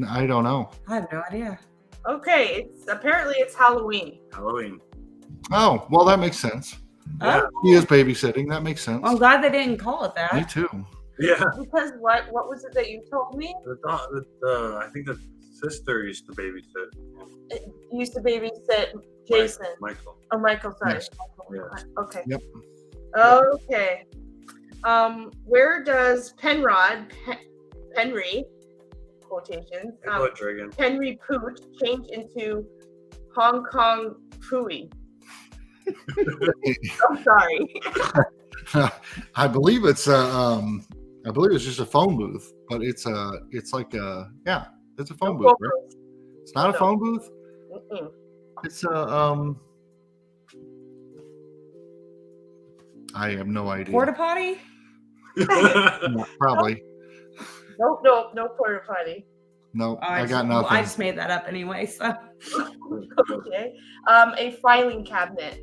I don't know. I have no idea. Okay, apparently it's Halloween. Halloween. Oh, well, that makes sense. Yeah. Oh, He is babysitting. That makes sense. well, I'm glad they didn't call it Me that. too. Yeah. Because what was it that you told me? I think the sister used to babysit You used to babysit Jason. Michael. Oh, Michael, sorry. Yes. Yes. Okay. Yep. Okay. Where does Penrod, Henry, quotations, Hey, Blood Dragon. Henry Poot changed into Hong Kong Fooey. I'm sorry. I believe it's just a phone booth, but it's like it's a phone booth, right? It's not a phone booth. Mm-mm. It's I have no idea. Porta potty? No, probably. No porta potty. No, Oh, I got nothing. I just made that up anyway. So Okay. A filing cabinet.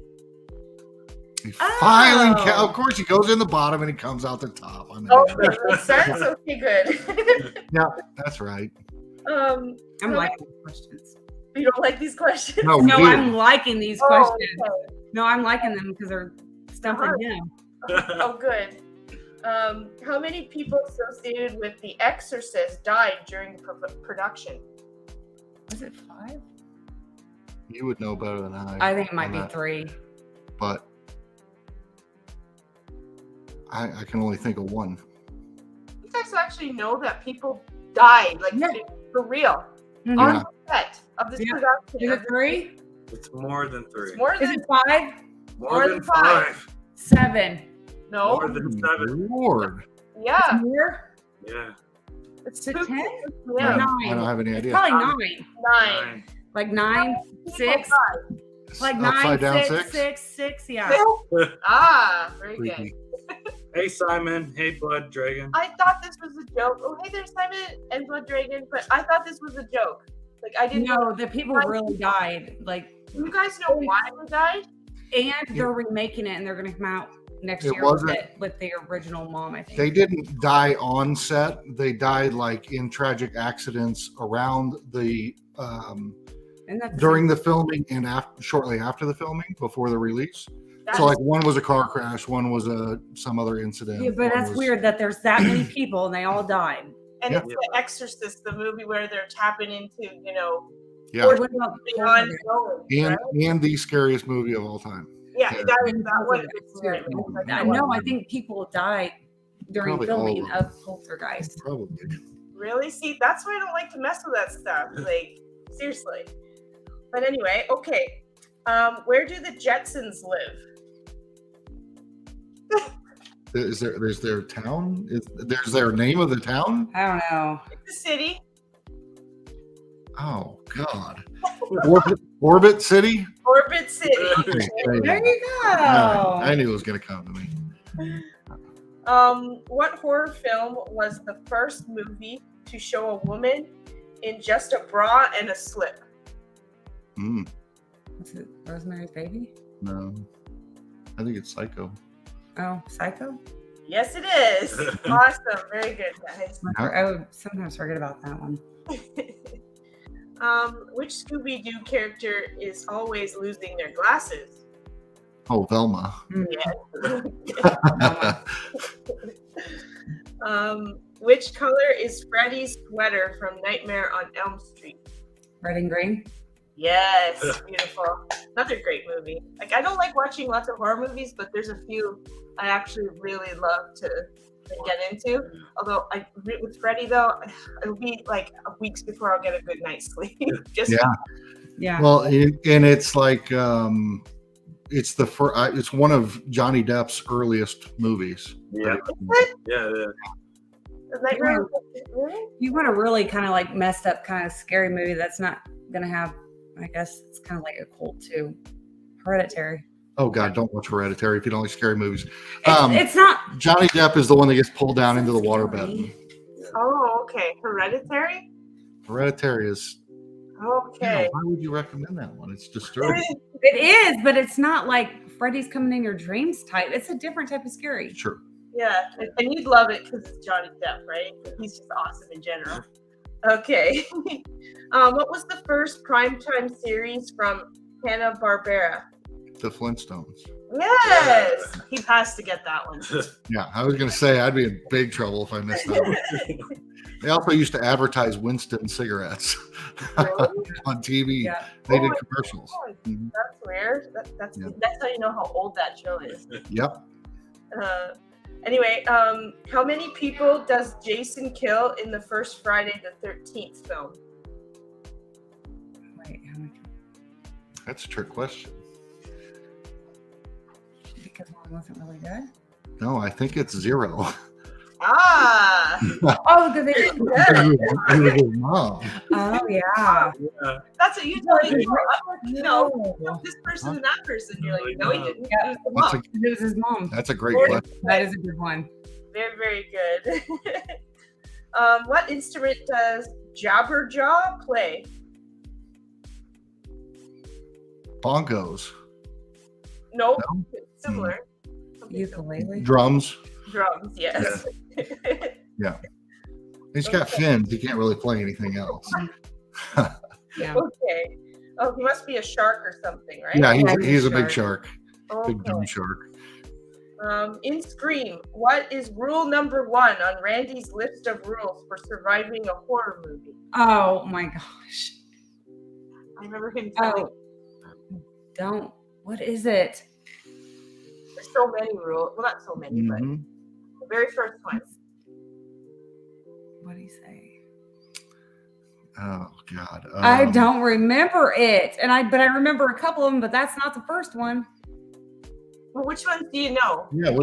Filing of course, he goes in the bottom and he comes out the top. I mean, That makes sense. Okay, good. yeah, that's right. I'm liking these questions. You don't like these questions? No, No, I'm liking these questions. Okay. No, I'm liking them because they're stumping him. Oh, good. How many people associated with The Exorcist died during production? Was it 5? You would know better than I think it might be 3. But I can only think of one. You guys actually know that people died, like for real, Mm-hmm. on the set of this production. Is it 3? It's more than 3. It's more Is than it 5? More than 5. 7. no. More than 7. Lord. Yeah, More? Yeah. it's Is it 10? Yeah, I don't have any It's idea. probably 9. 9. Like 9, 6. Like 9, Upside down 6, yeah. Ah, very good. Freaky. Hey, Simon. Hey, Blood Dragon. I thought this was a joke. Oh, hey, there's Simon and Blood Dragon, but I thought this was a joke. Like, I didn't know. No, the people really died. Like, You guys know why they died? and they're remaking it, and they're going to come out next It year wasn't- with the original mom, I think. They didn't die on set. They died like in tragic accidents around the And that's during the filming and shortly after the filming, before the release. So like one was a car crash, one was some other incident. Yeah, but that's weird that there's that many people and they all died. And Yeah. it's The Exorcist, the movie where they're tapping into, Yeah, What about beyond knowing, right? and the scariest movie of all time. Yeah, Yeah. that was scary. No, I think people died during Probably all filming of of Poltergeist. Probably. Really? See, that's why I don't like to mess with that stuff. Like, seriously. But anyway, okay. Where do the Jetsons live? Is their town? There's their name of the town? I don't know. It's a city. Oh God. Orbit City? Orbit City. Okay, There you go. I knew it was gonna come to me. What horror film was the first movie to show a woman in just a bra and a slip? Is it Rosemary's Baby? No. I think it's Psycho. Oh, Psycho? Yes, it is. Awesome. Very good, guys. I would sometimes forget about that one. Which Scooby-Doo character is always losing their glasses? Oh, Velma. Which color is Freddy's sweater from Nightmare on Elm Street? Red and green? Yes, beautiful. Another great movie. Like, I don't like watching lots of horror movies, but there's a few I actually really love to get into. Although with Freddy though, it'll be like weeks before I'll get a good night's sleep. Yeah. Well, and it's like it's one of Johnny Depp's earliest movies. Yeah. Yeah. Nightmare. You want a really kind of like messed up kind of scary movie that's not gonna have, I guess it's kind of like a cult too. Hereditary. Oh God, don't watch Hereditary if you don't like scary movies. It's not. Johnny Depp is the one that gets pulled down into the waterbed. Oh, okay. Hereditary. Hereditary is. Okay. Why would you recommend that one? It's disturbing. It is, but it's not like Freddy's coming in your dreams type. It's a different type of scary. Sure. Yeah, and you'd love it because it's Johnny Depp, right? He's just awesome in general. Okay. What was the first primetime series from Hanna-Barbera? The Flintstones. Yes! He has to get that one. Yeah, I was going to say I'd be in big trouble if I missed that one. They also used to advertise Winston cigarettes on TV. Yeah. They did commercials. Mhm. That's weird. That's how you know how old that show is. Yep. Anyway, how many people does Jason kill in the first Friday the 13th film? Wait, how much? That's a trick question. Because one wasn't really good. No, I think it's 0. Ah! Oh, did they? It was his mom. Oh yeah. Yeah. That's what you told me. No. This person and that person. You're like, no, he didn't. Yeah. It was the That's mom. It was his mom. That's a great Or- question. That is a good one. Very, very good. What instrument does Jabberjaw play? Bongos, Nope. No? It's similar. Something similar. Ukulele. drums. Drums, yes. He's got fins. He can't really play anything else. Yeah. Okay. Oh, he must be a shark or something, right? Yeah, he's a big shark. Okay. Big dumb shark. In Scream, what is rule number 1 on Randy's list of rules for surviving a horror movie? Oh my gosh. I remember him telling Don't. What is it? there's so many rules. Well, not so many, but Mhm. the very first one. What do you say? Oh God. I don't remember it, but I remember a couple of them, but that's not the first one. Well, which ones do you know? Yeah.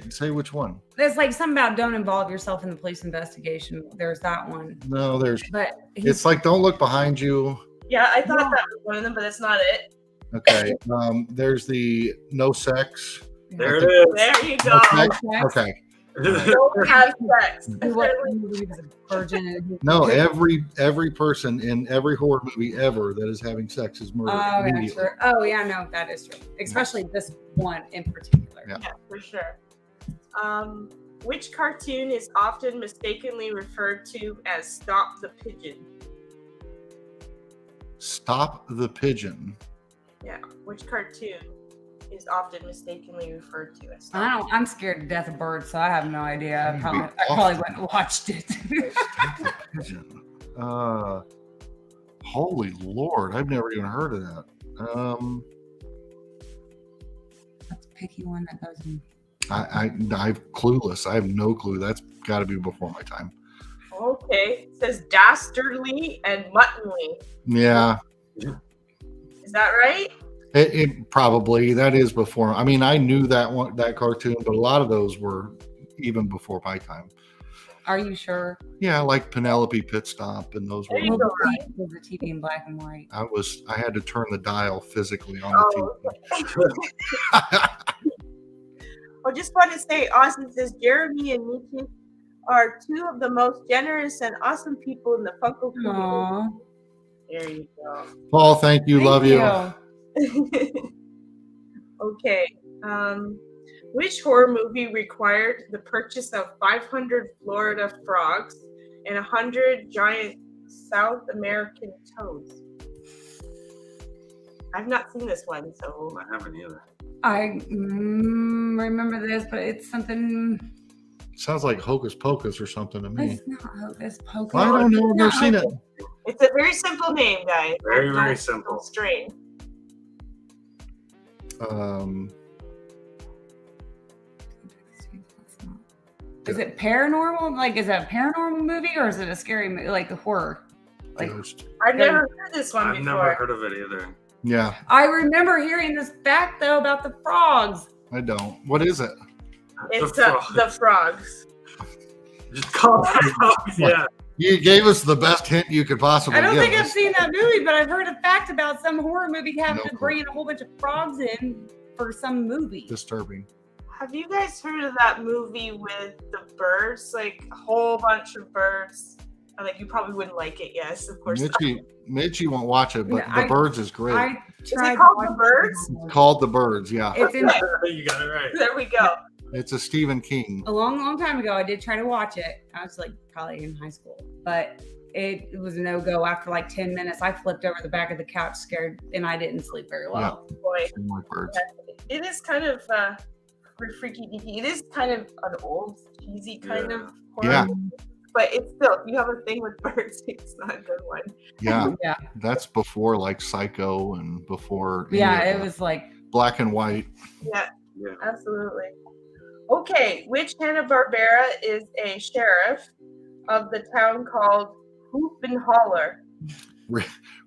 Say which one? There's like something about don't involve yourself in the police investigation. There's that one, No, there's. but It's like don't look behind you. Yeah, I thought Yeah. that was one of them, but that's not it. Okay. There's the no sex. There it is. There you go. No sex? Okay. Don't have sex. he was a virgin. And No, every person in every horror movie ever that is having sex is murdered yeah, immediately. sure. Oh yeah, no, that is true. Especially this one in particular. Yeah. Yeah, for sure. Which cartoon is often mistakenly referred to as Stop the Pigeon? Stop the pigeon. Yeah, which cartoon is often mistakenly referred to as Stop? I don't. I'm scared to death of birds, so I have no idea. I probably wouldn't have watched it. Stop the pigeon. Holy Lord, I've never even heard of that. That's a picky one that goes in. I'm clueless. I have no clue. That's got to be before my time. Okay, it says Dastardly and Muttonly. Yeah, Is that right? it probably that is before. I mean, I knew that cartoon, but a lot of those were even before my time. Are you sure? Yeah, like Penelope Pit Stop, and those were. There you go. Was the TV in black and white? I had to turn the dial physically on the Oh, I just want to say, Austin says Jeremy and Nikki are two of the most generous and awesome people in the Funko community. Aww. There you go. Paul, thank you. Love you. Okay. Which horror movie required the purchase of 500 Florida frogs and 100 giant South American toads? I've not seen this one, so I haven't either. I remember this, but it's something. Sounds like Hocus Pocus or something to me. It's not Hocus Pocus. I don't know. I've never seen it. it's a very simple name, guys. Very, very Don't simple. strain. Is it paranormal? Like, is it a paranormal movie or is it a scary movie, like a horror? Like, Ghost. I've never heard this one I've before. never heard of it either. Yeah, I remember hearing this fact though about the frogs. I don't. What is it? It's The frog. the frogs. Just call it frogs. Yeah. You gave us the best hint you could possibly I don't give think I've us. seen that movie, but I've heard a fact about some horror movie having No to bring in a whole bunch of frogs in for some movie. Disturbing. Have you guys heard of that movie with the birds? Like a whole bunch of birds. Like you probably wouldn't like it. Yes, of course. Mitchie won't watch it, but Yeah, The Birds is great. I Is tried it called to The watch Birds? It's called The Birds. Yeah, It's in You got it right. There we go. it's a Stephen King. a long time ago. I did try to watch it. I was like probably in high school, but it was a no-go after like 10 minutes. I flipped over the back of the couch scared and I didn't sleep very well. Boy, Same like Birds. it is kind of freaky deaky. It is kind of an old, cheesy kind of horror. Yeah. But it's still, if you have a thing with birds, it's not a good one. Yeah, Yeah. that's before like Psycho and before. any Yeah, of it the was like black and white. Yeah, Yeah. absolutely. Okay, which Hanna-Barbera is a sheriff of the town called Hoop and Holler?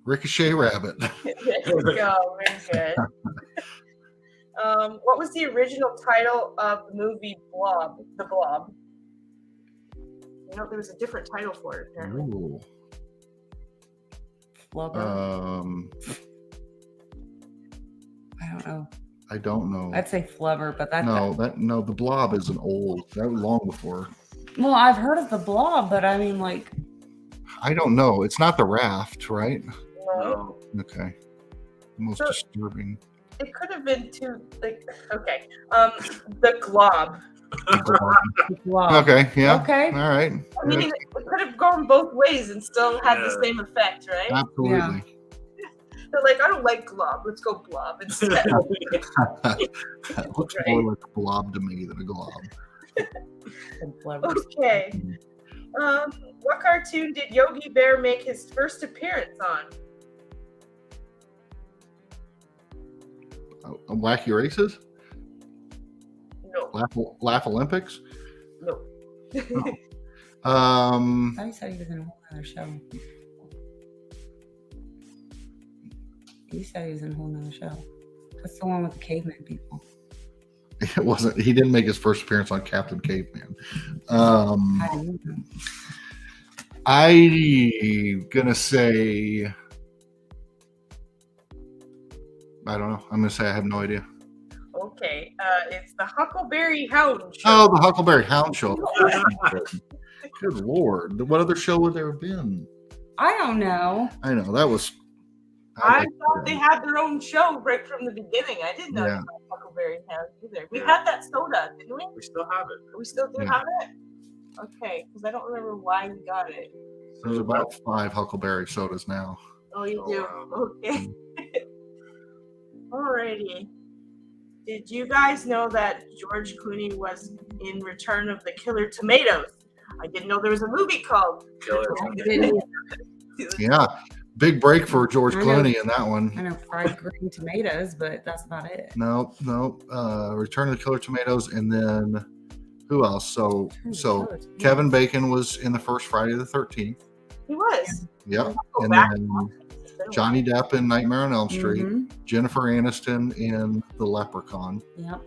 Ricochet Rabbit. There you go. Very good. What was the original title of the movie Blob? The Blob. You know, there was a different title for it, apparently. Ooh. Flubber. I don't know. I'd say Flubber, but that's the Blob isn't old. That was long before. Well, I've heard of the Blob, but I mean, like, I don't know. It's not the Raft, right? No. Okay. Most disturbing. It could have been too, like, okay. The Glob. Okay, yeah. Okay. All right. I mean, it could have gone both ways and still had the same effect, right? Absolutely. Yeah. They're like, I don't like Glob. Let's go Blob instead. It looks more like a blob to me than a glob. Okay. What cartoon did Yogi Bear make his first appearance on? Wacky Races? No. Laugh Olympics? No. I said he was in a whole other show. You said he was in a whole other show. That's the one with the caveman people. It wasn't. He didn't make his first appearance on Captain Caveman. I'm gonna say. I don't know. I'm gonna say I have no idea. Okay, it's the Huckleberry Hound Show. Oh, the Huckleberry Hound Show. Good Lord. What other show would there have been? I don't know. I know. That was... I thought they had their own show right from the beginning. I didn't know about Huckleberry Hound either. We had that soda, didn't we? We still have it. We still do have it? Okay, because I don't remember why we got it. There's about 5 Huckleberry sodas now. Oh, you do? Wow. Okay. Alrighty. Did you guys know that George Clooney was in Return of the Killer Tomatoes? I didn't know there was a movie called Killer Tomatoes. Yeah. Big break for George Clooney in that one. I know fried green tomatoes, but that's about it. No. Return of the Killer Tomatoes, and then who else? So Kevin Bacon was in the first Friday the 13th. He was. Yep. And then Johnny Depp in Nightmare on Elm Street. Mm-hmm. Jennifer Aniston in The Leprechaun. Yep.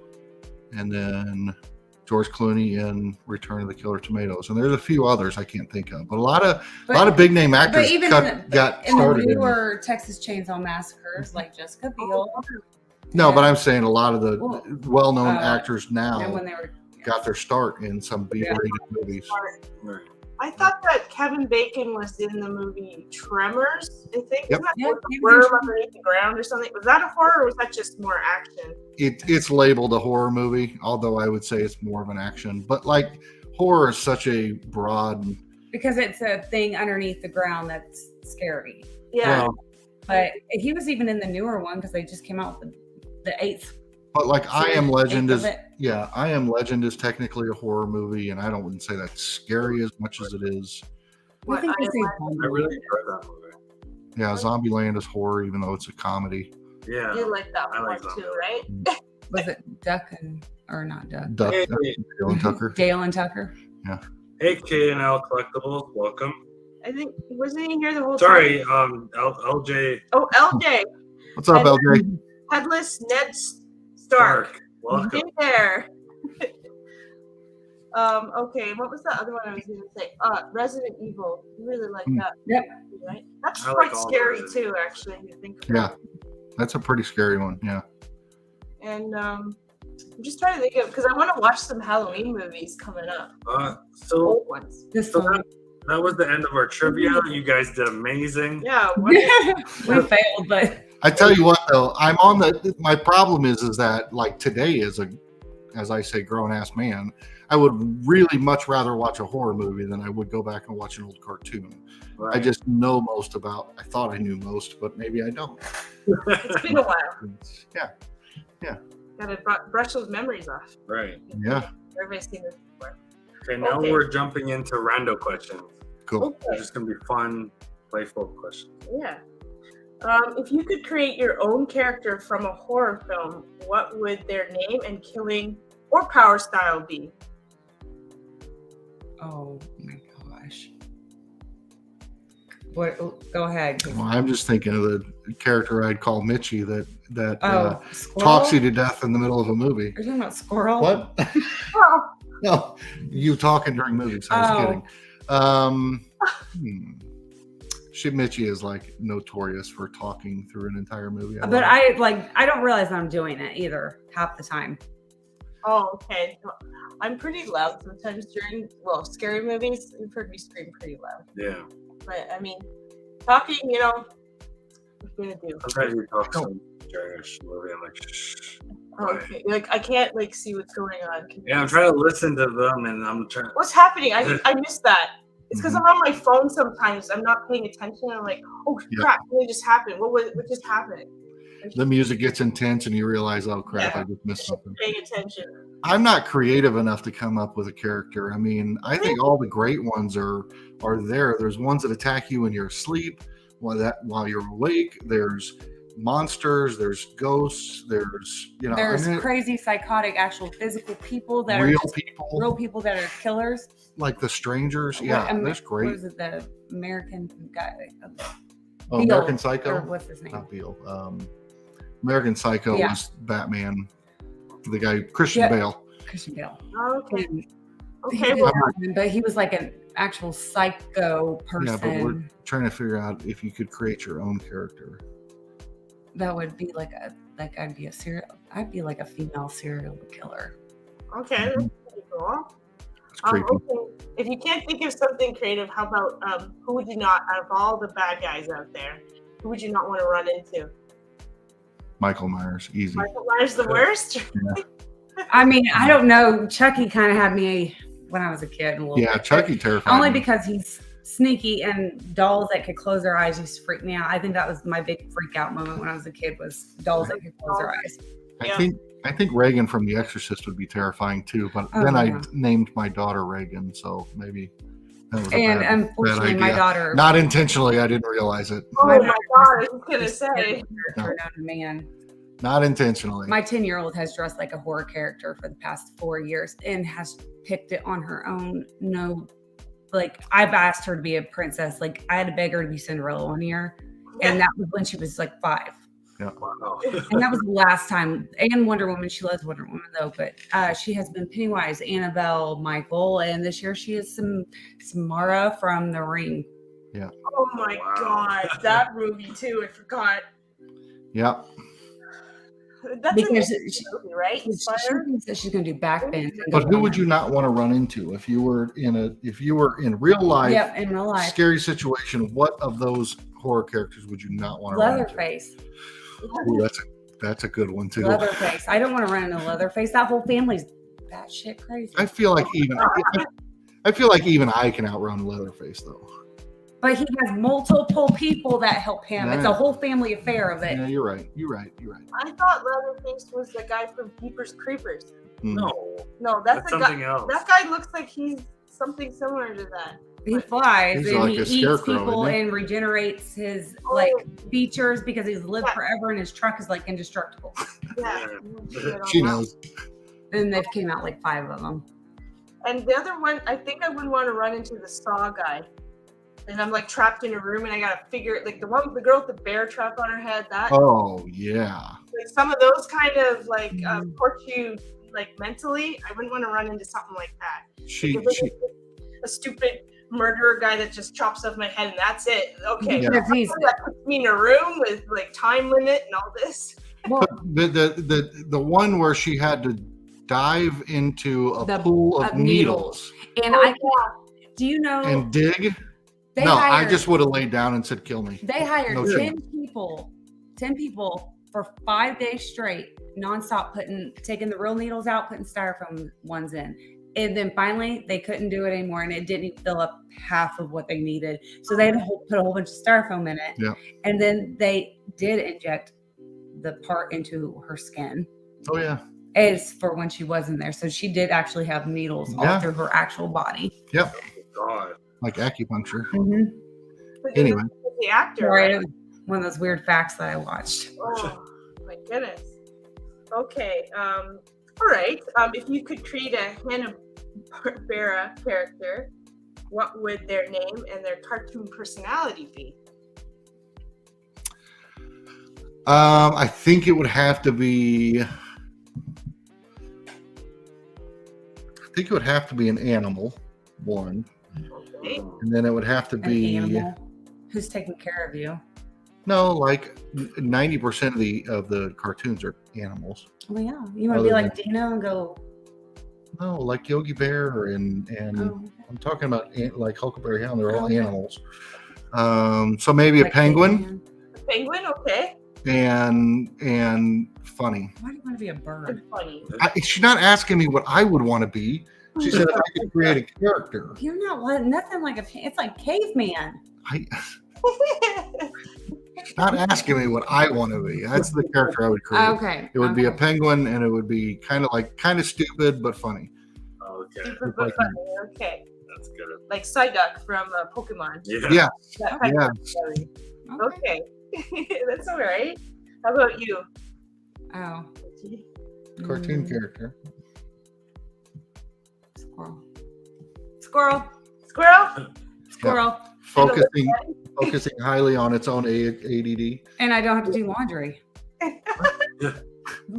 And then George Clooney in Return of the Killer Tomatoes, and there's a few others I can't think of, but a lot of big name actors got started in the newer Texas Chainsaw Massacres, like Jessica Biel. No, but I'm saying a lot of the well-known actors now when they were, got their start in some B-rated movies. I thought that Kevin Bacon was in the movie Tremors, I think. Yep. Isn't that the worm underneath the ground or something? Was that a horror or was that just more action? It's labeled a horror movie, although I would say it's more of an action. But like horror is such a broad... Because it's a thing underneath the ground that's scary. Yeah. Well, but he was even in the newer one because they just came out with the 8th. But like I Am Legend is I Am Legend is technically a horror movie, and I wouldn't say that's scary as much as it is. I think I really enjoyed that movie. Yeah, Zombieland is horror, even though it's a comedy. Yeah, you like that one like too, right? Was it Duck or not Duck? Dale and Tucker. Dale and Tucker. Yeah. Hey, K&L Collectibles, welcome. I think wasn't he here the whole time? Sorry, LJ. Oh, LJ. What's up, LJ? Headless Ned Stark. Welcome. Hey there. Okay, what was the other one I was going to say? Resident Evil. You really like that. Yep. Right? That's quite scary too, actually, if you think about it. That's a pretty scary one, yeah. And I'm just trying to think of, because I want to watch some Halloween movies coming up. So old ones. That was the end of our trivia. You guys did amazing. Yeah. We failed, but... I tell you what, though, I'm on my problem is that, like, today as I say, grown-ass man, I would really much rather watch a horror movie than I would go back and watch an old cartoon. Right. I just know most about, I thought I knew most, but maybe I don't. It's been a while. Yeah. Gotta brush those memories off. Right. Yeah. Everybody's seen this before. Okay, now we're jumping into rando questions. Cool. Okay. They're just going to be fun, playful questions. Yeah. If you could create your own character from a horror film, what would their name and killing or Power Style B? Oh my gosh. What? Go ahead. Well, I'm just thinking of the character I'd call Mitchie that Squirrel? talks you to death in the middle of a movie. Are you talking about Squirrel? What? Oh, No, you talking during movies. I was kidding. Mitchie is like notorious for talking through an entire movie. But I don't realize I'm doing it either half the time. oh, okay. I'm pretty loud sometimes during scary movies. You've heard me scream pretty loud. Yeah. But I mean, talking, what are you gonna do? Sometimes you talk some during a movie. I'm like, shh. Okay, like I can't see what's going on. Yeah, I'm trying to listen to them, and I'm trying. What's happening? I missed that. It's because I'm on my phone sometimes. I'm not paying attention. I'm like, oh crap, what just happened? What just happened? The music gets intense, and you realize, oh crap, I just missed something. Paying attention. I'm not creative enough to come up with a character. I mean, I think all the great ones are there. There's ones that attack you when you're asleep, while you're awake. There's monsters. There's ghosts. There's There's crazy, psychotic, actual physical people that real are real people that are killers. Like the Strangers. Yeah, that's great. What is it? The American guy. Oh, American Psycho. Or what's his name? Not Beale. American Psycho was Batman. The guy Christian Bale. Christian Bale. Okay. But he was like an actual psycho person. Yeah, but we're trying to figure out if you could create your own character. That would be I'd be like a female serial killer. Okay, that's pretty cool. It's creepy. Okay. If you can't think of something creative, how about who would you not, out of all the bad guys out there, who would you not want to run into? Michael Myers, easy. Michael Myers the worst? Yeah. I mean, I don't know. Chucky kind of had me when I was a kid. Chucky terrified Only me. because he's sneaky, and dolls that could close their eyes used to freak me out. I think that was my big freak out moment when I was a kid, was dolls that could close their eyes. I think Reagan from The Exorcist would be terrifying too, but then I named my daughter Reagan, so maybe that was unfortunately, bad idea. my daughter, not intentionally, I didn't realize it. Oh my God, I was gonna say. Turned out a man. Not intentionally. My 10-year-old has dressed like a horror character for the past 4 years and has picked it on her own. No, I've asked her to be a princess. I had to beg her to be Cinderella one year, and that was when she was 5. Yeah. Wow. And that was the last time. And Wonder Woman, she loves Wonder Woman though, but she has been Pennywise, Annabelle, Michael, and this year she is Samara from The Ring. Yeah. Oh my God, that movie too. I forgot. Yeah. That's because movie, right? She thinks that she's going to do backbends. But who would you not want to run into if you were in real life? Yep, in real life. Scary situation. What of those horror characters would you not want to run into? Leatherface. Ooh, that's a good one too. Leatherface. I don't want to run into Leatherface. That whole family's batshit crazy. I feel like even I can outrun Leatherface though. But he has multiple people that help him. Yeah. It's a whole family affair of it. Yeah, you're right. I thought Leatherface was the guy from Jeepers Creepers. Mm. No, that's something else. That guy looks like he's something similar to that. He flies He's and like he a eats scarecrow, people isn't he? and regenerates his features because he's lived forever and his truck is indestructible. Yeah. She knows. And they've came out 5 of them. And the other one, I think I wouldn't want to run into the Saw guy. And I'm trapped in a room and I gotta figure it, the girl with the bear trap on her head, that. Oh yeah. Some of those kind of hurt you mentally. I wouldn't want to run into something like that. She a stupid murderer guy that just chops off my head and that's it. Okay. Yeah. That puts me in a room with time limit and all this. Well, the one where she had to dive into a pool of needles and do you know and dig? I just would have laid down and said, "Kill me." They hired 10 people for 5 days straight, nonstop, taking the real needles out, putting styrofoam ones in. And then finally, they couldn't do it anymore, and it didn't fill up half of what they needed. So they had to put a whole bunch of styrofoam in it. Yeah. And then they did inject the part into her skin. Oh, yeah. As for when she wasn't there. So she did actually have needles all through her actual body. Yep. God. Like acupuncture. Mm-hmm. Anyway. The actor. Sorry, it was one of those weird facts that I watched. Oh, my goodness. Okay. All right. If you could create a Hanna-Barbera character, what would their name and their cartoon personality be? I think it would have to be. I think it would have to be an animal, one, Okay. and then it would have to An be animal. Who's taking care of you? no, like 90% of the cartoons are animals. Well, yeah. You want to be like Dino and go? No, like Yogi Bear and Oh, I'm talking about like Huckleberry Hound. They're all animals. So maybe like a penguin Caveman. A penguin, okay. and funny. Why do you want to be a bird? And funny. She's not asking me what I would want to be. She said if I could create a character. You're not nothing like it's like caveman. She's not asking me what I want to be. That's the character I would create. Okay. It would be a penguin, and it would be kind of stupid but funny. Okay, Super but funny. Okay. that's good. Like Psyduck from Pokemon. Yeah, That kind yeah. of personality. Okay. That's all right. How about you? Oh. Cartoon character. Squirrel. Squirrel. Squirrel? Squirrel. Focusing highly on its own ADD. And I don't have to do laundry.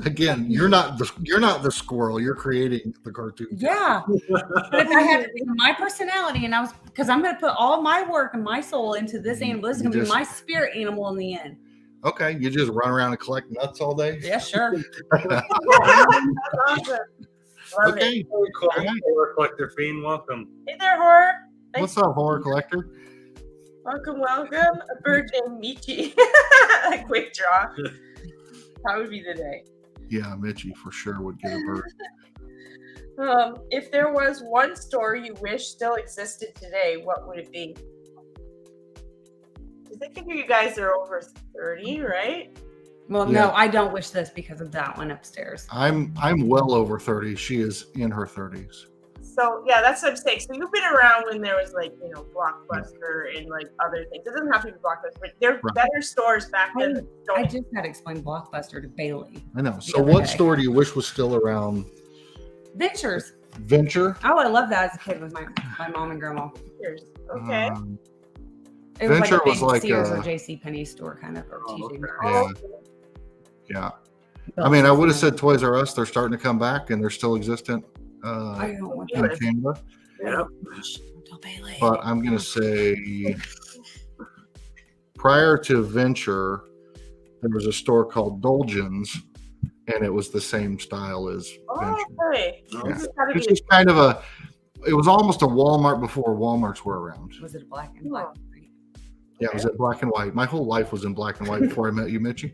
Again, you're not the squirrel. You're creating the cartoon. Yeah. But if I had to think of my personality and because I'm going to put all my work and my soul into this animal, this is going to be my spirit animal in the end. Okay, you just run around and collect nuts all day. Yeah, sure. Awesome. Love Okay. it. Cool. Horror Collector Fiend, welcome. Hey there, Horror. What's up, horror collector? Welcome. A bird named Michi. Quick draw. That would be the day. Yeah, Mitchie for sure would get a bird. If there was one store you wish still existed today, what would it be? I think you guys are over 30, right? Well, Yeah. no, I don't wish this because of that one upstairs. I'm well over 30. She is in her 30s. So yeah, that's what I'm saying. So you've been around when there was like, Blockbuster and like other things. It doesn't have to be Blockbuster, but there were better stores back then. I just had to explain Blockbuster to Bailey. I know. So other what day. store do you wish was still around? Ventures. Venture? Oh, I love that as a kid with my mom and grandma. Okay. It was Venture like a was big like Sears a- or JCPenney store kind of. Or TJ Yeah. Yeah. I mean, I would have said Toys R Us. They're starting to come back and they're still existent I don't want in that. Canada. Yep. Tell Bailey. But I'm going to say prior to Venture, there was a store called Dolgen's, and it was the same style as Venture. Okay. Yeah. This has gotta It's be just kind of it was almost a Walmart before Walmarts were around. Was it black and white? Yeah, it was in black and white. My whole life was in black and white before I met you, Mitchie.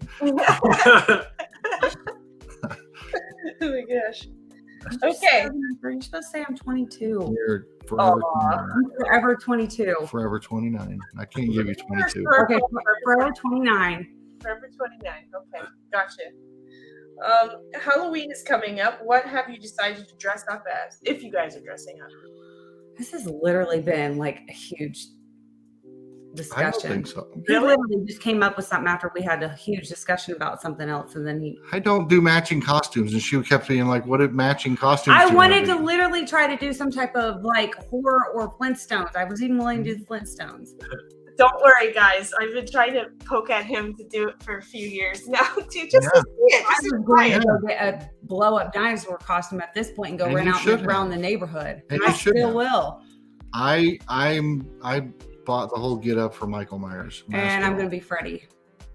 Oh my gosh. Okay. You're supposed to say I'm 22. You're forever, I'm forever 22. forever 29. I can't give you 22. Okay, forever 29. Forever 29. Okay, gotcha. Halloween is coming up. What have you decided to dress up as? If you guys are dressing up. This has literally been like a huge discussion. I don't think so. He literally just came up with something after we had a huge discussion about something else, and then he. I don't do matching costumes, and she kept being like, "What if matching costumes?" I do you wanted wanna to do?" literally try to do some type of like horror or Flintstones. I was even willing to do the Flintstones. Don't worry, guys. I've been trying to poke at him to do it for a few years now, too. Just to see it. I Just was to going try to it. go get a blow up dinosaur costume at this point and go And run you out should and around have. the neighborhood. And I you should still have. will. I bought the whole get up for Michael Myers. And I'm going to be Freddy.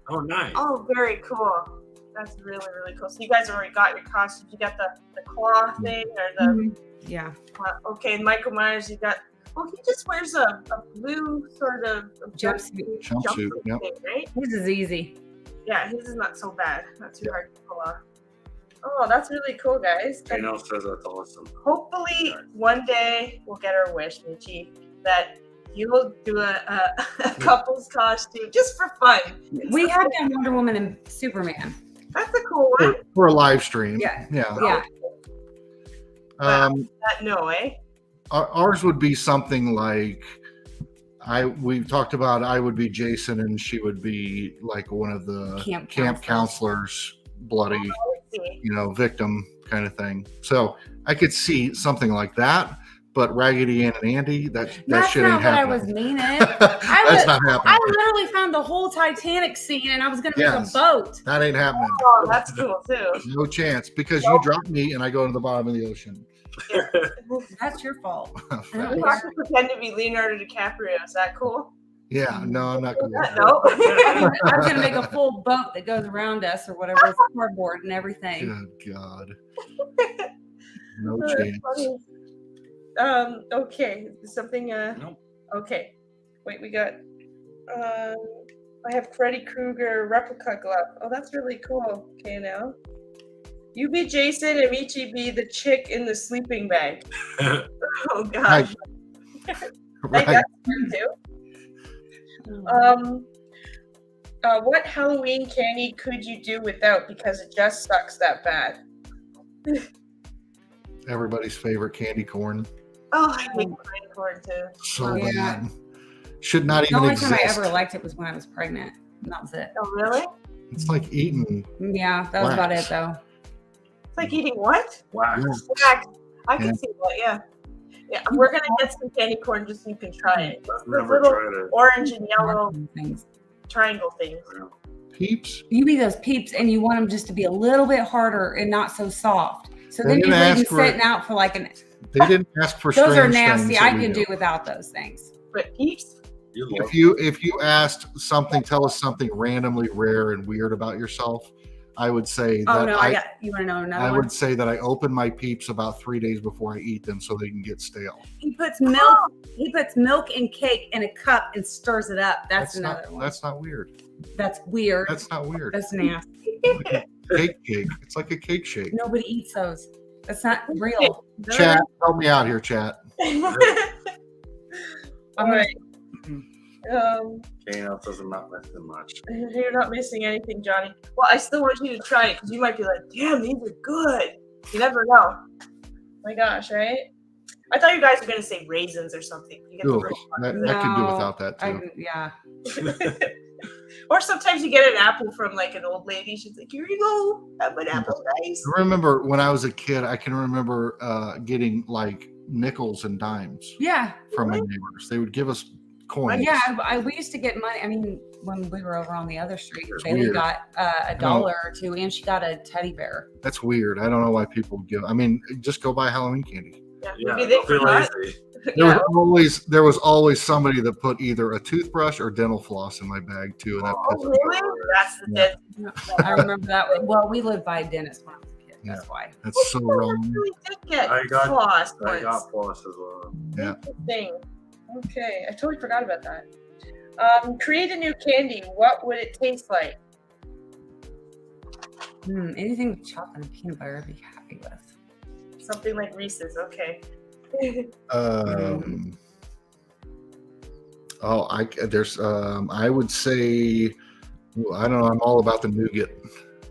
Oh, nice. Oh, very cool. That's really, really cool. So you guys already got your costumes. You got the claw thing or the Yeah. okay, Michael Myers, you got he just wears a blue sort of Jumpsuit. Jumpsuit, yep. thing, right? His is easy. Yeah, his is not so bad. Not too hard to pull off. Oh, that's really cool, guys. And Daniel says that's awesome. hopefully one day we'll get our wish, Michi, that you will do a couple's costume just for fun. We have done Wonder Woman and Superman. That's a cool one. For a live stream. Yeah. Yeah. Yeah. No, eh? Ours would be something like we talked about. I would be Jason, and she would be like one of the Camp camp counselors, bloody, Let's see. victim kind of thing. So I could see something like that. But Raggedy Ann and Andy, that shit ain't happening. That's not what I was meaning. That's not happening. I literally found the whole Titanic scene, and I was going to make a boat. That ain't happening. Oh, that's cool too. No chance, because you drop me and I go to the bottom of the ocean. Yeah. That's your fault. You have to pretend to be Leonardo DiCaprio. Is that cool? Yeah, no, I'm not going to. No. I'm going to make a full boat that goes around us or whatever, with cardboard and everything. Good God. No chance. Okay. Something. Nope. Okay. Wait, we got. I have Freddy Krueger replica glove. Oh, that's really cool. Okay, now. You be Jason and Michi be the chick in the sleeping bag. Oh gosh. Right. That's fun too. What Halloween candy could you do without because it just sucks that bad? Everybody's favorite candy corn. Oh, I hate candy corn too. So bad. Should not even exist. The only time I ever liked it was when I was pregnant. And that was it. Oh, really? It's like eating. Yeah, that was about it though. It's like eating what? Wax. Wax. I can see that, yeah. Yeah, we're gonna get some candy corn just so you can try it. I've The never little tried it. orange and yellow things. triangle things. Peeps. You be those peeps, and you want them just to be a little bit harder and not so soft. So then you leave them sitting out for like an. They didn't ask for. Those are nasty. I could do without those things. But peeps. If you asked something, tell us something randomly rare and weird about yourself, I would say Oh that no, I got. You want to know another I one? would say that I open my peeps about 3 days before I eat them so they can get stale. He puts milk. He puts milk and cake in a cup and stirs it up. That's another one. That's not weird. That's weird. That's not weird. That's nasty. Cake. It's like a cake shake. Nobody eats those. That's not real. Chat, help me out here, chat. All right. Kane else doesn't not missing much. You're not missing anything, Johnny. Well, I still want you to try it because you might be like, damn, these are good. You never know. My gosh, right? I thought you guys were going to say raisins or something. You get Ooh, the I could do without that too. Yeah. Or sometimes you get an apple from like an old lady. She's like, here you go. Have an apple, guys. I remember when I was a kid, I can remember getting like nickels and dimes from my neighbors. They would give us coins. Yeah, we used to get money. I mean, when we were over on the other street, Bailey weird. got $1 or $2, and she got a teddy bear. That's weird. I don't know why people give. I mean, just go buy Halloween candy. Yeah, Maybe they don't be forgot. lazy. There was always somebody that put either a toothbrush or dental floss in my bag too, and that pissed me off. Really? That's the dead. I remember that one. Well, we lived by a dentist when I was a kid. That's why. That's so wrong. Really did get I got floss I once. got floss as well. Yeah. Thing. Okay, I totally forgot about that. Create a new candy. What would it taste like? Anything with chocolate and peanut butter, I'd be happy with. Something like Reese's. Okay. I would say, I don't know. I'm all about the nougat.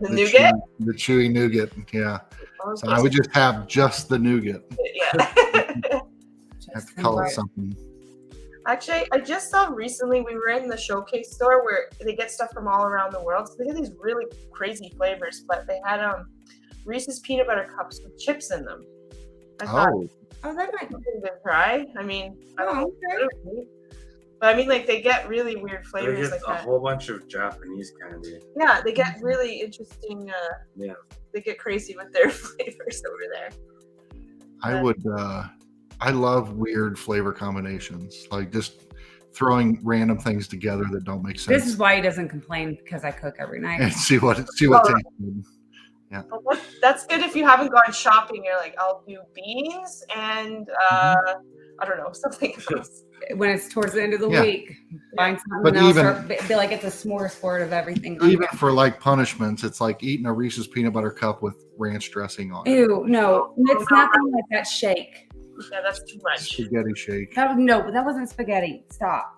The nougat? The chewy nougat. Yeah. Okay. So I would just have just the nougat. Yeah. Have to call it something. Actually, I just saw recently we were in the showcase store where they get stuff from all around the world. So they had these really crazy flavors, but they had Reese's peanut butter cups with chips in them. I thought, that might be something to try. I mean, I don't know. But I mean, like, they get really weird They flavors get like a that. whole bunch of Japanese candy. Yeah, they get really interesting. Yeah. They get crazy with their flavors over there. I love weird flavor combinations, like just throwing random things together that don't make sense. This is why he doesn't complain, because I cook every night. And see what tastes good. Yeah. Well, that's good if you haven't gone shopping. You're like, I'll do beans and I don't know, something else. When it's towards the end of the week, find something But else, even- or be like it's a smorgasbord of everything. Even for like punishments, it's like eating a Reese's peanut butter cup with ranch dressing on it. Ew, no, it's nothing like that shake. Yeah, that's too much. Spaghetti shake. That wasn't spaghetti. Stop.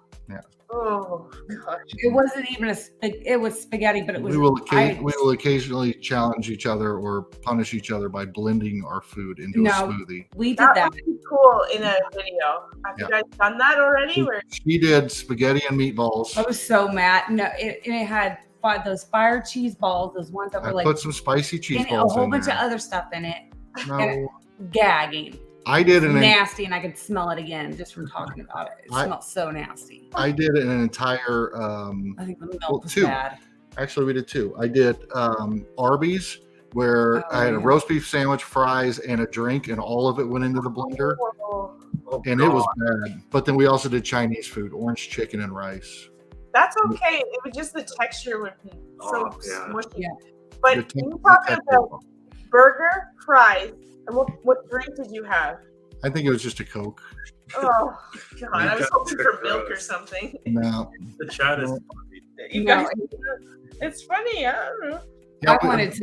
Oh gosh. It wasn't even it was spaghetti, but it was. We will occasionally challenge each other or punish each other by blending our food into a smoothie. We did That that. would be cool in a video. Have you guys done that already? She did spaghetti and meatballs. I was so mad. No, it had those fire cheese balls, those ones that were I like put some spicy cheese and a balls whole in bunch there. of other stuff in it. No. Gagging. I did an nasty, and I could smell it again just from talking about it. It smells so nasty. I did an entire. I think the milk was bad. Actually, we did 2. I did Arby's, where I had a roast beef sandwich, fries, and a drink, and all of it went into the blender. And it was bad. But then we also did Chinese food, orange chicken and rice. That's okay. It was just the texture would be so smushy. Yeah. But you talking about burger, fries, and what drink did you have? I think it was just a Coke. Oh God! I was hoping for milk or something. No. The chat is funny. You guys, it's funny. I don't know. Yeah, I wanted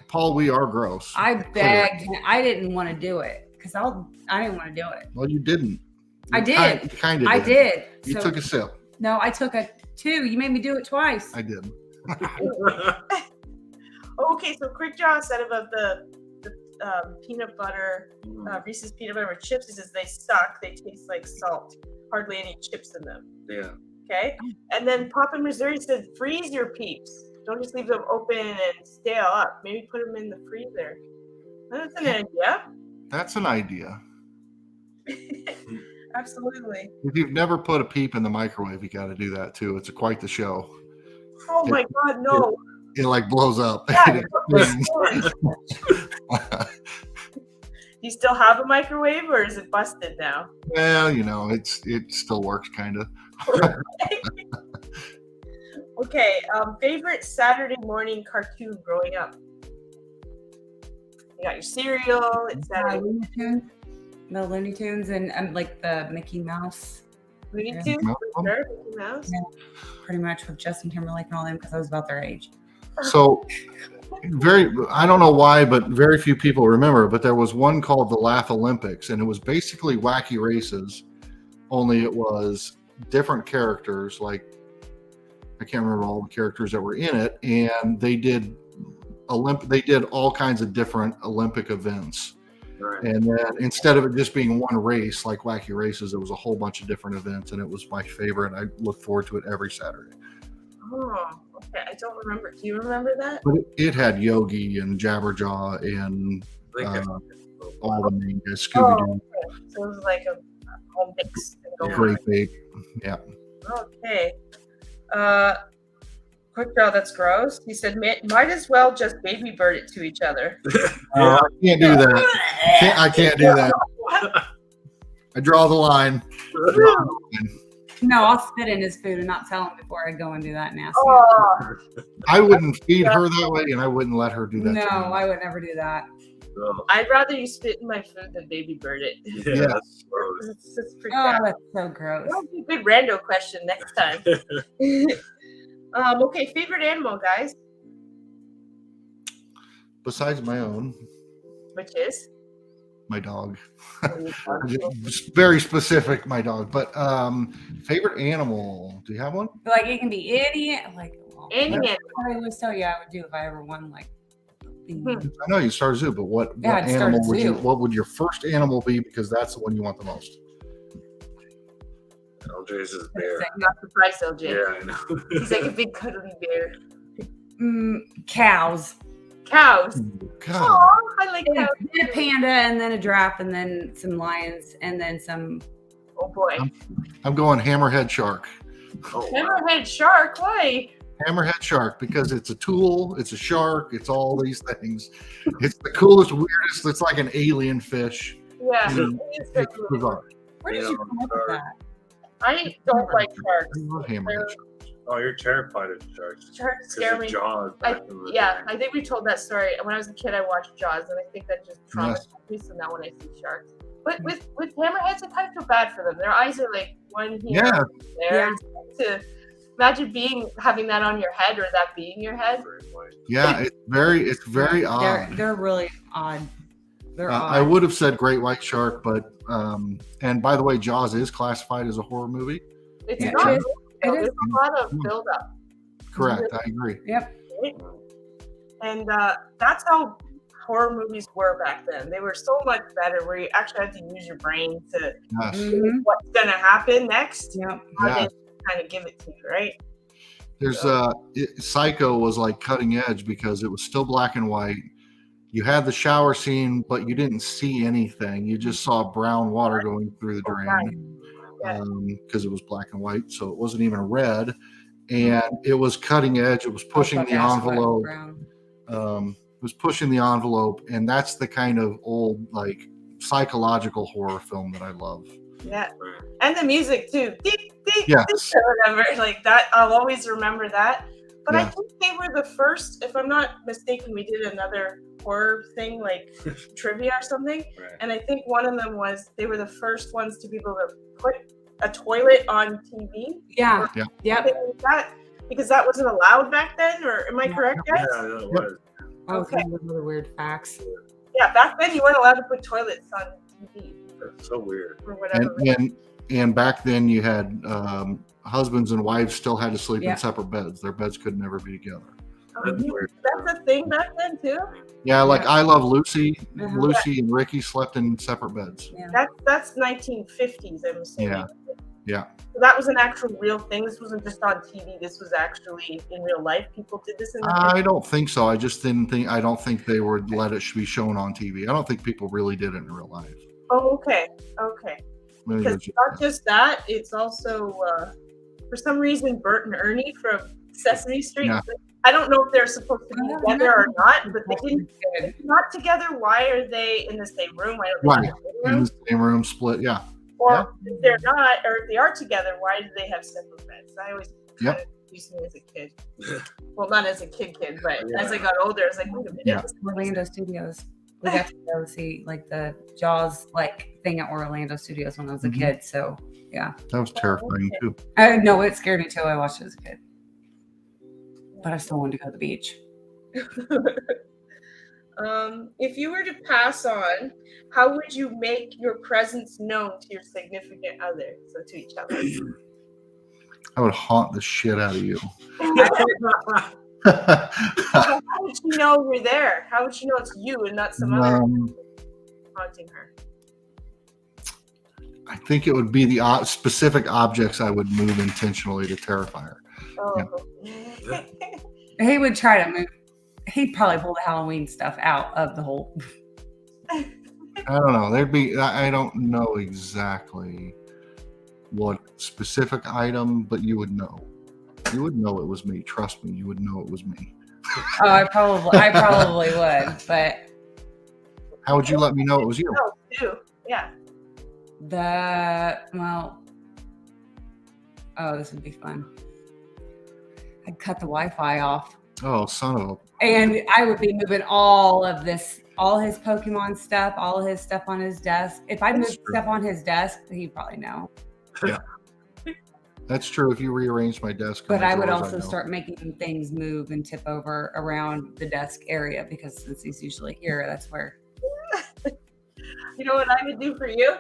Paul, we are gross. I begged him. I didn't want to do it because I didn't want to do it. Well, you didn't. I did. Kind of. I did. You took a sip. No, I took a 2. You made me do it twice. I did. Okay, so quick draw said about the peanut butter, Reese's peanut butter with chips. He says they suck. They taste like salt. Hardly any chips in them. Yeah. Okay. And then Pop in Missouri said freeze your peeps. Don't just leave them open and stale up. Maybe put them in the freezer. That's an idea. That's an idea. Absolutely. If you've never put a peep in the microwave, you got to do that too. It's quite the show. Oh my God, no. It like blows up. Yeah, you still have a microwave, or is it busted now? Well, it still works kind of. Okay, favorite Saturday morning cartoon growing up? You got your cereal. It's Saturday. The Looney Tunes and like the Mickey Mouse. Looney Tunes, for sure. Mickey Mouse. Yeah, pretty much with Justin Timberlake and all them because I was about their age. So I don't know why, but very few people remember, but there was one called the Laugh Olympics, and it was basically Wacky Races, only it was different characters. Like, I can't remember all the characters that were in it, and they did all kinds of different Olympic events. Right. And then instead of it just being one race like Wacky Races, it was a whole bunch of different events, and it was my favorite. I look forward to it every Saturday. Oh, okay. I don't remember. Do you remember that? But it had Yogi and Jabberjaw and all the main guys, Scooby-Doo. Oh, okay. So it was like a whole mix. Great big. Yeah. Okay. Quick draw, that's gross. He said, might as well just baby bird it to each other. I can't do that. I can't do that. I draw the line. No, I'll spit in his food and not tell him before I go and do that nasty. Oh. I wouldn't feed her that way, and I wouldn't let her do that. No, I would never do that. I'd rather you spit in my food than baby bird it. Yeah. That's gross. It's pretty that's so gross. That'll be a good rando question next time. Okay, favorite animal, guys? Besides my own. Which is? My dog. Very specific, my dog. But favorite animal? Do you have one? Like, it can be any animal. I always tell you I would do if I ever won like. I know you start a zoo, but what animal would you? What would your first animal be? Because that's the one you want the most. LJ's is bear. I'm not surprised, LJ. Yeah, I know. He's like a big cuddly bear. Cows. Cows. God. I like cows. A panda, and then a giraffe, and then some lions, and then some. Oh boy. I'm going hammerhead shark. Oh, Hammerhead shark. Why? Hammerhead shark, because it's a tool, it's a shark, it's all these things. It's the coolest, weirdest. It's like an alien fish. Yeah. It's bizarre. Where did you come up with that? I don't like sharks. I love hammerhead sharks. Oh, you're terrified of sharks. Sharks scare me. Jaws. I think we told that story. When I was a kid, I watched Jaws, and I think that just traumatized me. So now when I see sharks, but with hammerheads, I kind of feel bad for them. Their eyes are like one here, there. Yeah. To imagine having that on your head, or that being your head. Yeah, it's very odd. They're really odd. They're odd. I would have said great white shark, but and by the way, Jaws is classified as a horror movie. It's not. There's a lot of build-up. Correct, I agree. Yep. And that's how horror movies were back then. They were so much better, where you actually had to use your brain to what's going to happen next. Yep. They kind of give it to you, right? There's Psycho was like cutting edge because it was still black and white. you had the shower scene, but you didn't see anything. You just saw brown water going through the drain because it was black and white, so it wasn't even red. And it was cutting edge. It was pushing the envelope. It was pushing the envelope, and that's the kind of old, like, psychological horror film that I love. Yeah, and the music too. Yes. Whatever, like that. I'll always remember that. But I think they were the first, if I'm not mistaken, we did another horror thing, like trivia or something. Right. And I think one of them was they were the first ones to be able to put a toilet on TV. Yeah. Like that, because that wasn't allowed back then, or am I correct, guys? Yeah, it was. Okay. Really weird facts. Yeah, back then you weren't allowed to put toilets on TV. That's so weird. Or whatever. And back then you had husbands and wives still had to sleep in separate beds. Their beds could never be together. That's a thing back then too. Yeah, like I Love Lucy. Lucy and Ricky slept in separate beds. Yeah. That's 1950s, I'm assuming. Yeah. So that was an actual real thing. This wasn't just on TV. This was actually in real life. People did this in I don't think so. I just didn't think. I don't think they would let it be shown on TV. I don't think people really did it in real life. Oh, okay. Because it's not just that. It's also for some reason Bert and Ernie from Sesame Street. Yeah. I don't know if they're supposed to be together or not, but they're not together. Why are they in the same room? Why are they in the same room, split? Yeah. Or if they're not, or if they are together, why do they have separate beds? I always used to me as a kid. Well, not as a kid, but as I got older, I was like, wait a minute. Yeah. Orlando Studios. We got to go see like the Jaws like thing at Orlando Studios when I was a kid. So yeah, that was terrifying too. No, it scared me too. I watched it as a kid, but I still wanted to go to the beach. If you were to pass on, how would you make your presence known to your significant other, so to each other? I would haunt the shit out of you. How would you know you're there? How would you know it's you and not some other haunting her? I think it would be the specific objects I would move intentionally to terrify her. Oh. Yeah. He would try to move. He'd probably pull the Halloween stuff out of the hole. I don't know. I don't know exactly what specific item, but you would know. You would know it was me. Trust me, you would know it was me. Oh, I probably would, but how would you let me know it was you? Yeah. This would be fun. I'd cut the Wi-Fi off. Oh, son of a... And I would be moving all his Pokemon stuff, all his stuff on his desk. If I moved stuff on his desk, he'd probably know. Yeah. That's true if you rearrange my desk. But I would also start making things move and tip over around the desk area because since he's usually here, that's where. You know what I would do for you?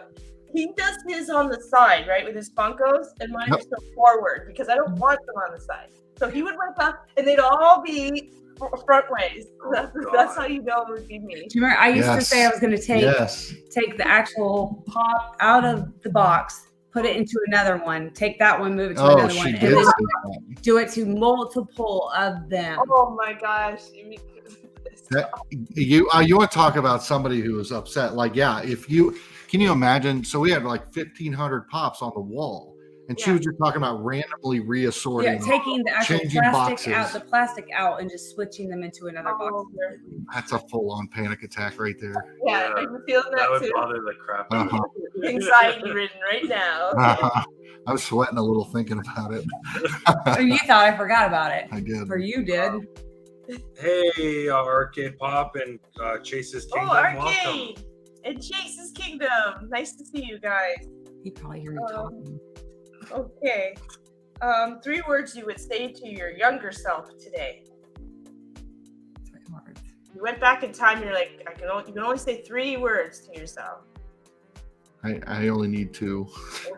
He does his on the side, right, with his Funkos, and mine is so forward because I don't want them on the side. So he would wake up and they'd all be front ways. That's how you know it would be me. Do you remember I used to say I was going to take the actual pop out of the box, put it into another one, take that one, move it to another one, and then do it to multiple of them. Oh my gosh. You want to talk about somebody who was upset. Like, can you imagine? So we had like 1,500 pops on the wall. And she was just talking about randomly reassorting. Yeah, taking the actual plastic out and just switching them into another box. That's a full-on panic attack right there. Yeah, I'm feeling that would too. bother the crap out of me. Anxiety-ridden right now. I was sweating a little thinking about it. You thought I forgot about it. I did. Or you did. Hey, Arcade Pop and Chase's Kingdom. Oh, Arcade! Welcome. And Chase's Kingdom. Nice to see you guys. He'd probably hear me talking. Okay. 3 words you would say to your younger self today. 3 words. You went back in time. You're like, you can only say 3 words to yourself. I only need 2.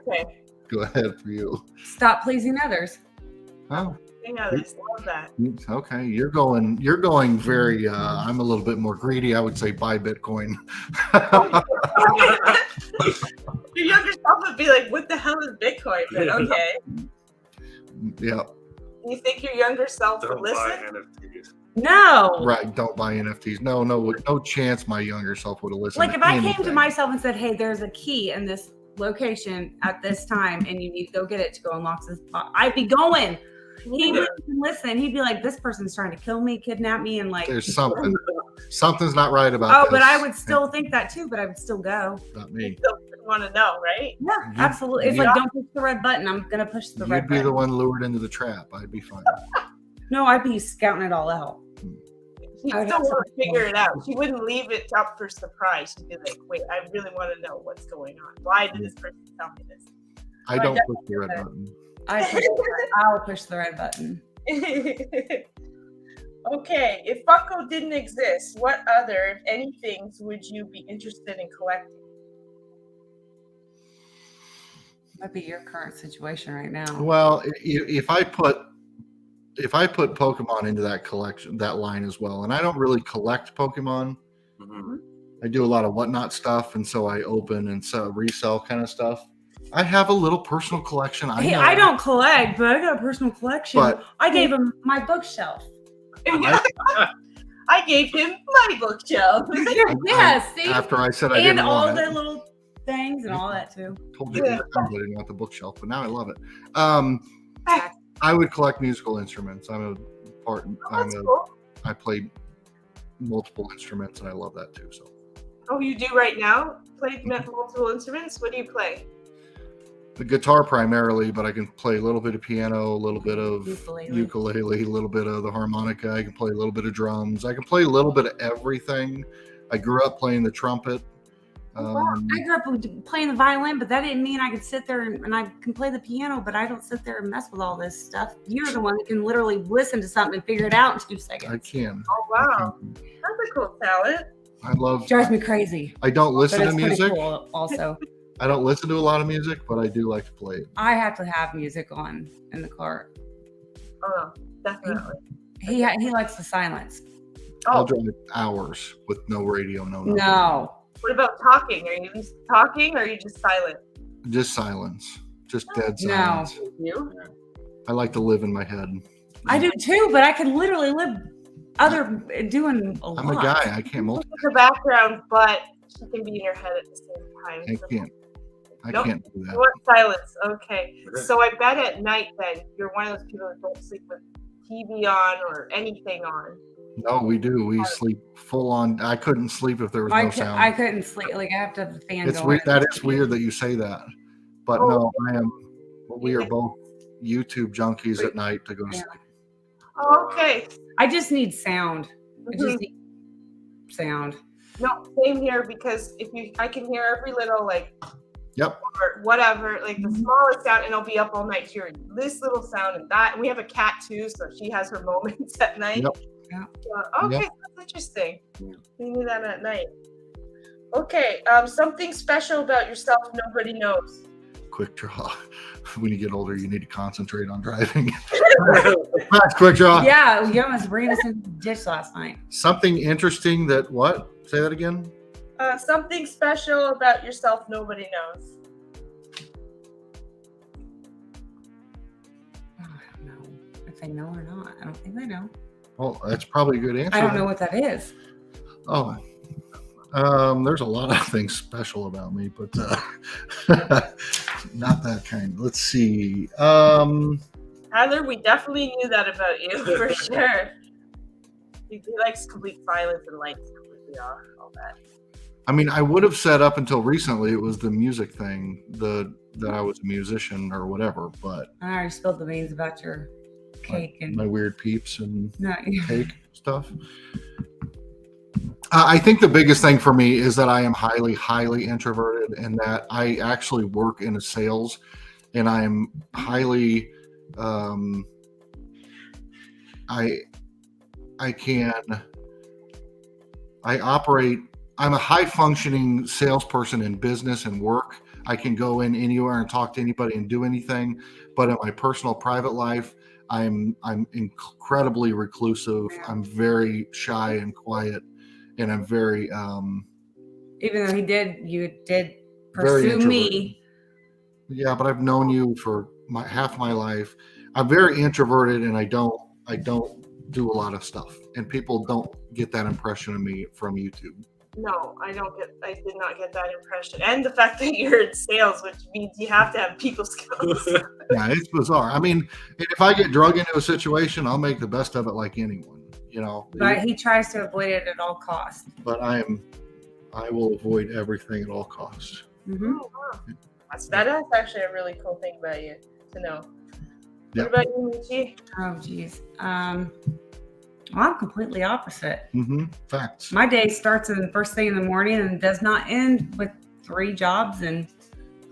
Okay. Go ahead for you. Stop pleasing others. Oh. Others. Love that. Okay, you're going very. I'm a little bit more greedy. I would say buy Bitcoin. Your younger self would be like, "What the hell is Bitcoin?" But okay. Yeah. You think your younger self would listen? No. Right. Don't buy NFTs. No chance my younger self would have listened. Like if I came to myself and said, "Hey, there's a key in this location at this time, and you need to go get it to go unlock this box," I'd be going. He wouldn't even listen. He'd be like, "This person's trying to kill me, kidnap me," and like, there's something's not right about this. Oh, but I would still think that too. But I would still go. Not me. You still want to know, right? Yeah, absolutely. It's like, don't push the red button. I'm gonna push the red button. You'd be the one lured into the trap. I'd be fine. No, I'd be scouting it all out. She'd still want to figure it out. She wouldn't leave it up for surprise. She'd be like, wait, I really want to know what's going on. Why did this person tell me this? I don't push the red button. I'll push the red button. Okay, if Funko didn't exist, what other, if any, things would you be interested in collecting? Might be your current situation right now. Well, if I put Pokemon into that collection, that line as well, and I don't really collect Pokemon. Mm-hmm. I do a lot of whatnot stuff, and so I open and resell kind of stuff. I have a little personal collection. I don't collect, but I got a personal collection. But I gave him my bookshelf. I gave him my bookshelf. Yeah, see? After I said I and didn't all want the it. little things and all that too. Told you I didn't want the bookshelf, but now I love it. I would collect musical instruments. Cool. I play multiple instruments, and I love that too. So. Oh, you do right now? Play multiple instruments? What do you play? The guitar primarily, but I can play a little bit of piano, a little bit of ukulele, a little bit of the harmonica. I can play a little bit of drums. I can play a little bit of everything. I grew up playing the trumpet. I grew up playing the violin, but that didn't mean I could sit there and I can play the piano, but I don't sit there and mess with all this stuff. You're the one that can literally listen to something and figure it out in 2 seconds. I can. Oh, wow. That's a cool talent. Drives me crazy. I don't listen to music. Cool also. I don't listen to a lot of music, but I do like to play it. I have to have music on in the car. Oh, definitely. He likes the silence. I'll drive hours with no radio, no nothing. No. What about talking? Are you talking or are you just silent? Just silence. Just dead silence. No. You? I like to live in my head. I do too, but I can literally live doing a lot. I'm a guy. I can't multitask. The background, but she can be in your head at the same time. I can't do that. You want silence. Okay. So I bet at night then you're one of those people that don't sleep with TV on or anything on. No, we do. We sleep full on. I couldn't sleep if there was no sound. I couldn't sleep. Like I have to have the fan It's going. weird. That is weird that you say that. But no, we are both YouTube junkies at night to go to sleep. Oh, okay. I just need sound. I just need sound. No, same here because I can hear every little Yep. or whatever, like the smallest sound, and I'll be up all night hearing this little sound and that. And we have a cat too, so she has her moments at night. Yep. Okay, Yep. that's interesting. Yeah. We knew that at night. Okay, something special about yourself nobody knows. Quick draw. When you get older, you need to concentrate on driving. That's quick draw. Yeah, you almost ran us in the ditch last night. Something interesting that what? Say that again. Something special about yourself nobody knows. Oh, I don't know if they know or not. I don't think they know. Well, that's probably a good answer. I don't know what that is. Oh, there's a lot of things special about me, but not that kind. Let's see. Tyler, we definitely knew that about you for sure. He likes complete silence and lights completely off, all that. I mean, I would have said up until recently it was the music thing, that I was a musician or whatever, but I already spilled the beans about your cake and my weird peeps and no, cake stuff. I think the biggest thing for me is that I am highly, highly introverted, and that I actually work in a sales, and I am highly, I'm a high functioning salesperson in business and work. I can go in anywhere and talk to anybody and do anything, but in my personal private life, I'm incredibly reclusive. I'm very shy and quiet, and I'm very even though you did pursue me. Yeah, but I've known you for half my life. I'm very introverted, and I don't do a lot of stuff, and people don't get that impression of me from YouTube. No, I did not get that impression. And the fact that you're in sales, which means you have to have people skills. Yeah, it's bizarre. I mean, if I get drug into a situation, I'll make the best of it like anyone, you know. But he tries to avoid it at all costs. But I will avoid everything at all costs. Mm-hmm. Oh, wow. That is actually a really cool thing about you to know. Yep. What about you, Michi? Oh, geez. Well, I'm completely opposite. Mm-hmm. Facts. My day starts in the first thing in the morning and does not end with 3 jobs. And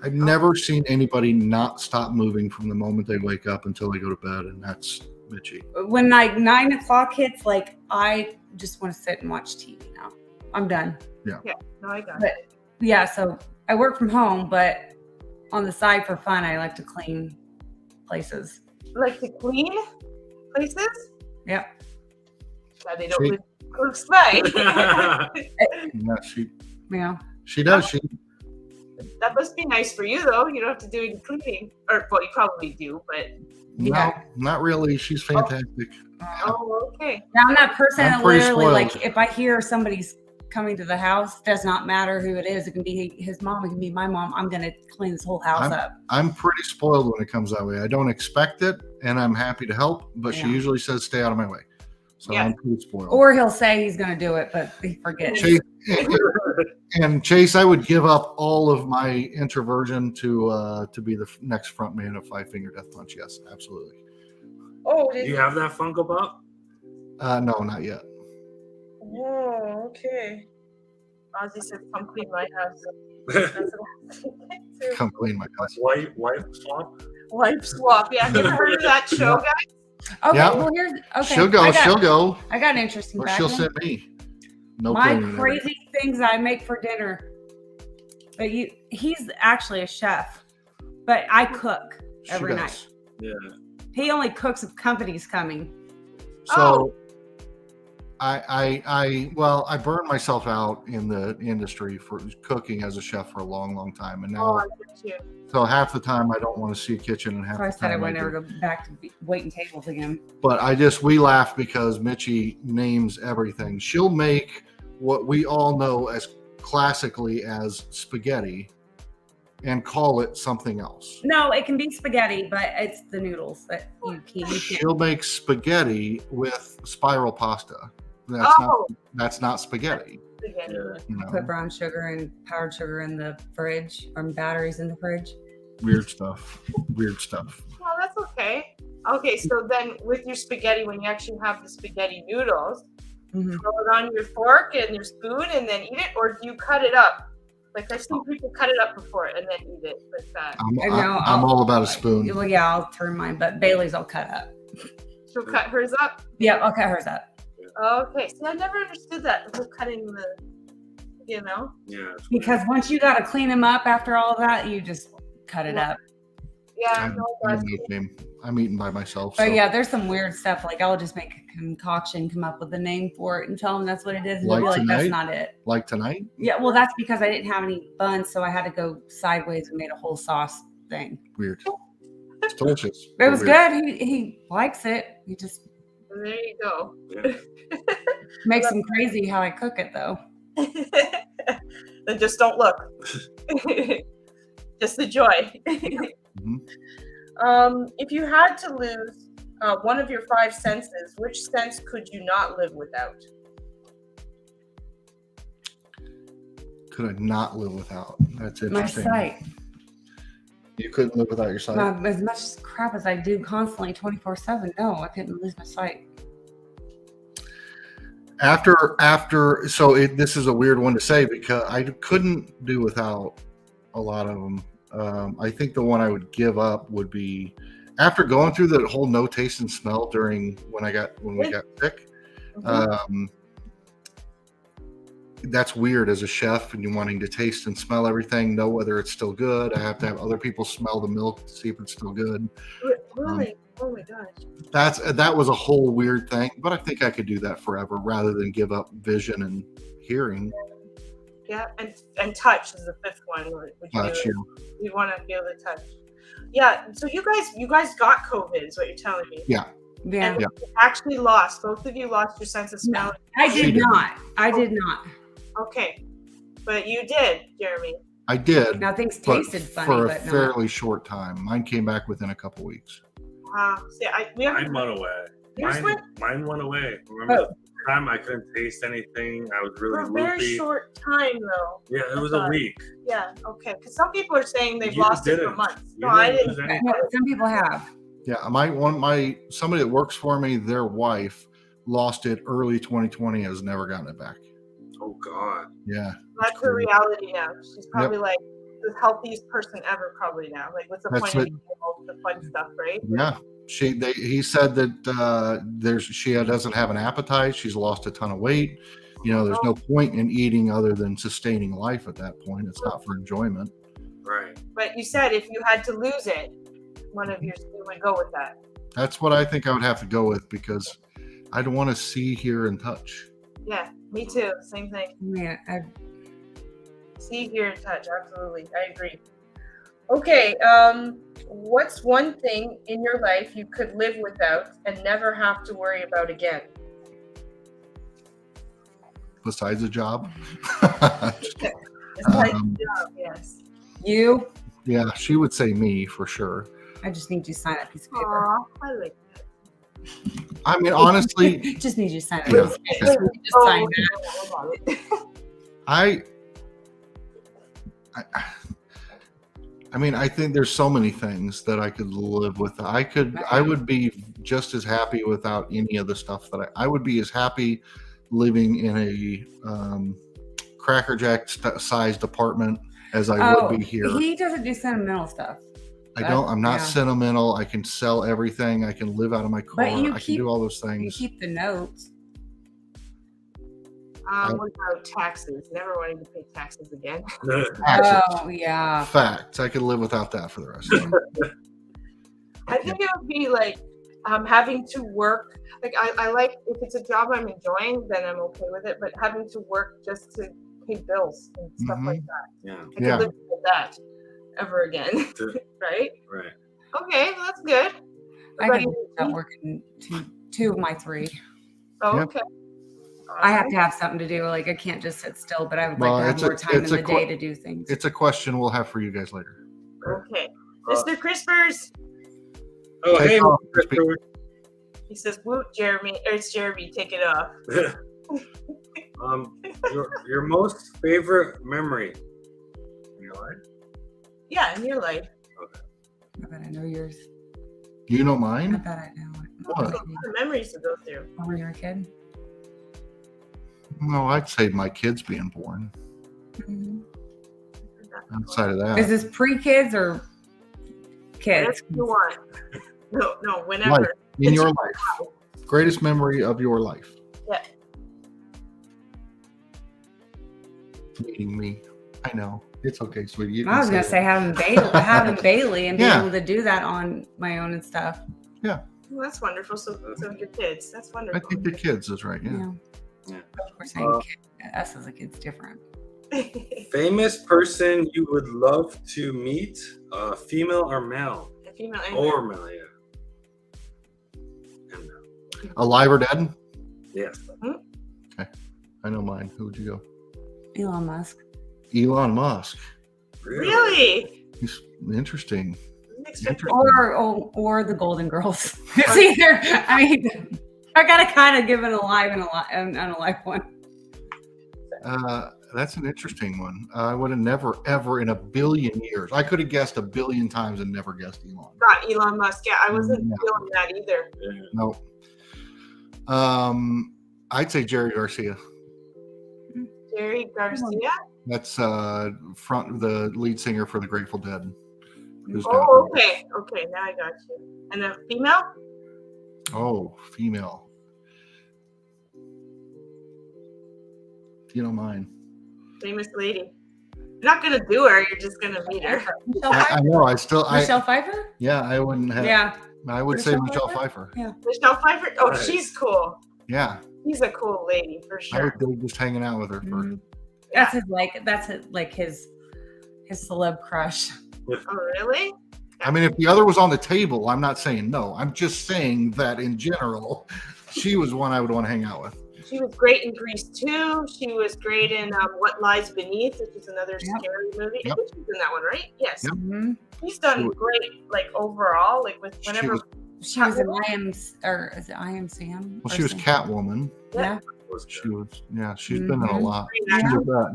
I've never seen anybody not stop moving from the moment they wake up until they go to bed, and that's Mitchie. When like 9 o'clock hits, like I just want to sit and watch TV now. I'm done. Yeah, no, I got But it. yeah, so I work from home, but on the side for fun, I like to clean places. Like to clean places? Yep. Now they don't live close by. Yeah, she does. That must be nice for you, though. You don't have to do any cleaning. Or, well, you probably do, but... No, not really. She's fantastic. Oh, okay. Now I'm that person I'm that pretty literally, spoiled. like, if I hear somebody's coming to the house, does not matter who it is. It can be his mom. It can be my mom. I'm going to clean this whole house up. I'm pretty spoiled when it comes that way. I don't expect it, and I'm happy to help, but she usually says, stay out of my way. So I'm pretty spoiled. Or he'll say he's going to do it, but he forgets. Chase, I would give up all of my introversion to be the next front man of Five Finger Death Punch. Yes, absolutely. Oh, Do you have that Funko Pop? No, not yet. Oh, okay. Ozzy said, come clean my house. That's what I'm thinking too. Come clean my house. Wipe swap? Wipe swap. Yeah, have you ever heard of that show, guys? Okay, Yeah. well, here's... Okay. She'll go. I got an interesting Or fact. she'll send me. No My cleaning. crazy things I make for dinner. But he's actually a chef, but I cook every night. Yeah. He only cooks if company's coming. So I burned myself out in the industry for cooking as a chef for a long, long time. And now, I get you. so half the time I don't want to see a kitchen, and half So I the said I time would do. never go back to waiting tables again. But we laugh because Mitchie names everything. She'll make what we all know as classically as spaghetti and call it something else. No, it can be spaghetti, but it's the noodles that you can't. She'll make spaghetti with spiral pasta. That's not spaghetti. Yeah. You know? Put brown sugar and powdered sugar in the fridge, or batteries in the fridge. Weird stuff. Well, that's okay. Okay, so then with your spaghetti, when you actually have the spaghetti noodles, throw it on your fork and your spoon and then eat it, or do you cut it up? Like I've seen people cut it up before and then eat it like that. I'm all about a spoon. Well, yeah, I'll turn mine, but Bailey's I'll cut up. She'll cut hers up? Yeah, I'll cut hers up. Okay, see, I never understood that, the whole cutting Yeah. Because once you got to clean them up after all of that, you just cut it up. Yeah, I'm eating by myself. But so. yeah, there's some weird stuff. Like I'll just make a concoction, come up with a name for it, and tell them that's what it is. And they'll be like, that's not it. Like tonight? Yeah, well, that's because I didn't have any buns, so I had to go sideways and made a whole sauce thing. Weird. It's delicious. It was good. He likes it. He just there you go. makes him crazy how I cook it, though. Then just don't look. Just enjoy. If you had to lose one of your 5 senses, which sense could you not live without? Could I not live without? That's My interesting. sight. You couldn't live without your sight? As much crap as I do constantly 24/7, no, I couldn't lose my sight. This is a weird one to say because I couldn't do without a lot of them. I think the one I would give up would be after going through the whole no taste and smell during when we got sick. That's weird as a chef and you wanting to taste and smell everything, know whether it's still good. I have to have other people smell the milk to see if it's still good. Really? Oh my gosh. That was a whole weird thing, but I think I could do that forever rather than give up vision and hearing. Yeah, and touch is the 5th one. Touch, you want to feel the touch. Yeah, so you guys got COVID is what you're telling me. Yeah. Yeah. And you actually lost. Both of you lost your sense of smell. No, I did not. I did not. Okay. But you did, Jeremy. I did. Now things tasted funny, for a but fairly short time. Mine came back within a couple weeks. Wow. See, Mine went away. Mine went away. Remember the time I couldn't taste anything? I was really for a very loopy. short time, though. Yeah, it was a week. Yeah, okay. Because some people are saying they've You lost it for didn't. months. You No, I didn't didn't. lose anything. no, some people have. Yeah, somebody that works for me, their wife lost it early 2020, has never gotten it back. Oh God. Yeah. That's her reality now. She's probably like the healthiest person ever, probably now. Like, what's the point of all the fun stuff, right? Yeah. He said that she doesn't have an appetite. She's lost a ton of weight. There's no point in eating other than sustaining life at that point. It's not for enjoyment. Right. But you said if you had to lose it, one of you would go with that. That's what I think I would have to go with, because I don't want to see, hear, and touch. Yeah, me too. Same thing. Yeah, See, hear, and touch. Absolutely. I agree. Okay. What's one thing in your life you could live without and never have to worry about again? Besides a job. Besides the job, yes. you. Yeah, she would say me for sure. I just need you to sign a piece of paper. Aw, I like that. I mean, honestly, Just need you to sign a Yeah, piece of paper. So we can just sign that. I mean, I think there's so many things that I could live with. I would be just as happy without any of the stuff that I would be as happy living in a Cracker Jack sized apartment as I would be here. He doesn't do sentimental stuff. I'm not sentimental. I can sell everything. I can live out of my car. I can do all those You things. keep the notes. What about taxes? Never wanting to pay taxes again. Taxes. Oh, yeah. Facts. I could live without that for the rest of it. I think it would be like having to work. Like I like, if it's a job I'm enjoying, then I'm okay with it. But having to work just to pay bills and stuff like that. Yeah. I could live with that ever again. Right? Right. Okay, well, that's good. I can start working two of my three. Oh, Yep. okay. I have to have something to do. Like, I can't just sit still, but I would like to have more time in the day to do things. It's a question we'll have for you guys later. Okay. Mr. Crispers. Oh, hey, off, Christopher. He says, "Woot, Jeremy." Or it's Jeremy. Take it off. Your most favorite memory in your life? Yeah, in your life. I bet I know yours. You know I mine? bet I know it. What? A lot of memories to go through. When you were a kid? No, I'd say my kids being born. Mm-hmm. Outside of that, Is this pre-kids or kids? Whatever you want. No, whenever. Life. In your life, greatest memory of your life. Yeah. Meeting me. I know. It's okay, sweetie. You I was can gonna say having Bailey and being Yeah. able to do that on my own and stuff. Well, that's wonderful. So your kids. That's I wonderful. think the kids is right. Yeah. Of course, us as a kid's different. Famous person you would love to meet, female or male? A female and Or male, yeah. And male. Alive or dead? Yes. I know mine. Who would you go? Elon Musk. Elon Musk. Really? He's interesting. Or the Golden Girls. It's either. I mean, I gotta kind of give it a live and a live one. That's an interesting one. I would have never, ever in a billion years. I could have guessed a billion times and never guessed Elon. Not Elon Musk. Yeah, I wasn't feeling that either. No. I'd say Jerry Garcia. Jerry Garcia? That's the lead singer for the Grateful Dead. Oh, okay. Okay, now I got you. And a female? Oh, female. You don't mind. Famous lady. You're not gonna do her, you're just gonna meet her. I know. Michelle Pfeiffer? Yeah, I wouldn't have. Yeah. I would say Michelle Pfeiffer. Yeah. Michelle Pfeiffer? Oh, Right. she's cool. Yeah. She's a cool lady for I sure. would be just hanging out with her for. Mhm. That's his celeb crush. Oh, really? I mean, if the other was on the table, I'm not saying no. I'm just saying that in general, she was one I would want to hang out with. She was great in Grease 2. She was great in What Lies Beneath, which is another scary movie. I think she's in that one, right? Yes. Yep. Mm-hmm. She's done great, like overall, like with whenever. She was in is it I Am Sam? Well, she was Catwoman. Yeah. She's been in a lot.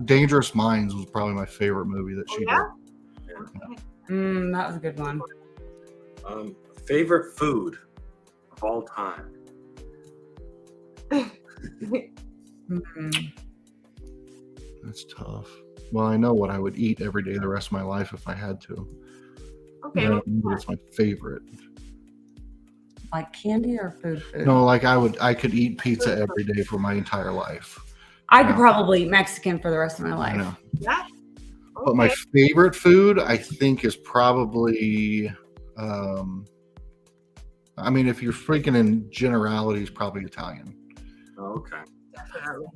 Dangerous Minds was probably my favorite movie that she did. That was a good one. Favorite food of all time? That's tough. Well, I know what I would eat every day the rest of my life if I had to. Okay. It's my favorite. Like candy or food? No, like I could eat pizza every day for my entire life. I could probably eat Mexican for the rest of my life. I know. Yeah. Okay. But my favorite food, I think, is probably. I mean, if you're freaking in generalities, probably Italian. Okay. Definitely.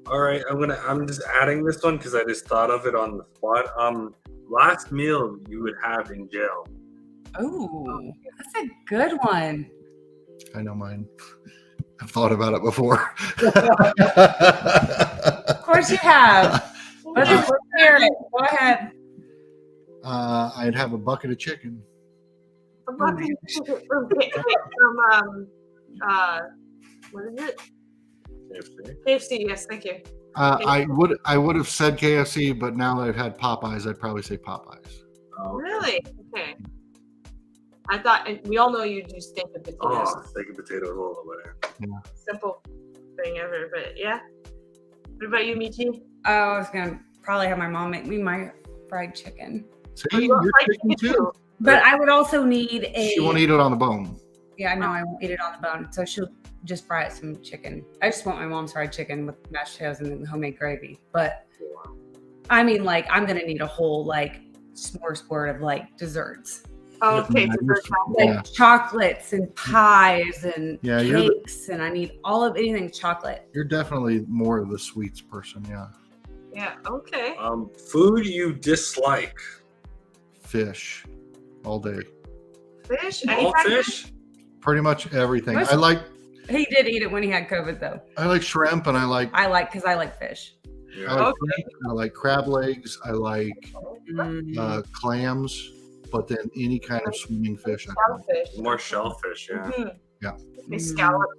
All right, I'm just adding this one because I just thought of it on the spot. Last meal you would have in jail. Oh, that's a good one. I know mine. I've thought about it before. Of course you have. Let's hear it. Go ahead. I'd have a bucket of chicken. A bucket of chicken from what is it? KFC. Yes, thank you. I would have said KFC, but now that I've had Popeyes, I'd probably say Popeyes. Oh, Really? Okay. I thought, and we all know you do steak and potatoes. Oh, steak and potatoes all the way. Simple thing ever, but yeah. What about you, Michi? Oh, I was gonna probably have my mom make me my fried chicken. See, you're chicken too. But I would also need She won't eat it on the bone. Yeah, no, I won't eat it on the bone. So she'll just fry it some chicken. I just want my mom's fried chicken with mashed potatoes and homemade gravy. But I mean, like, I'm gonna need a whole like smorgasbord of like desserts. Oh, okay. Like chocolates and pies and Yeah, cakes, and I need all of anything chocolate. You're definitely more of the sweets person, yeah. Yeah, okay. Food you dislike? Fish, all day. Fish? All fish? Pretty much everything. I like. He did eat it when he had COVID, though. I like shrimp, and I like fish. Yeah. I like crab legs. I like clams, but then any kind of swimming fish. Shellfish. More shellfish, yeah. Mm-hmm. Yeah. They scallops.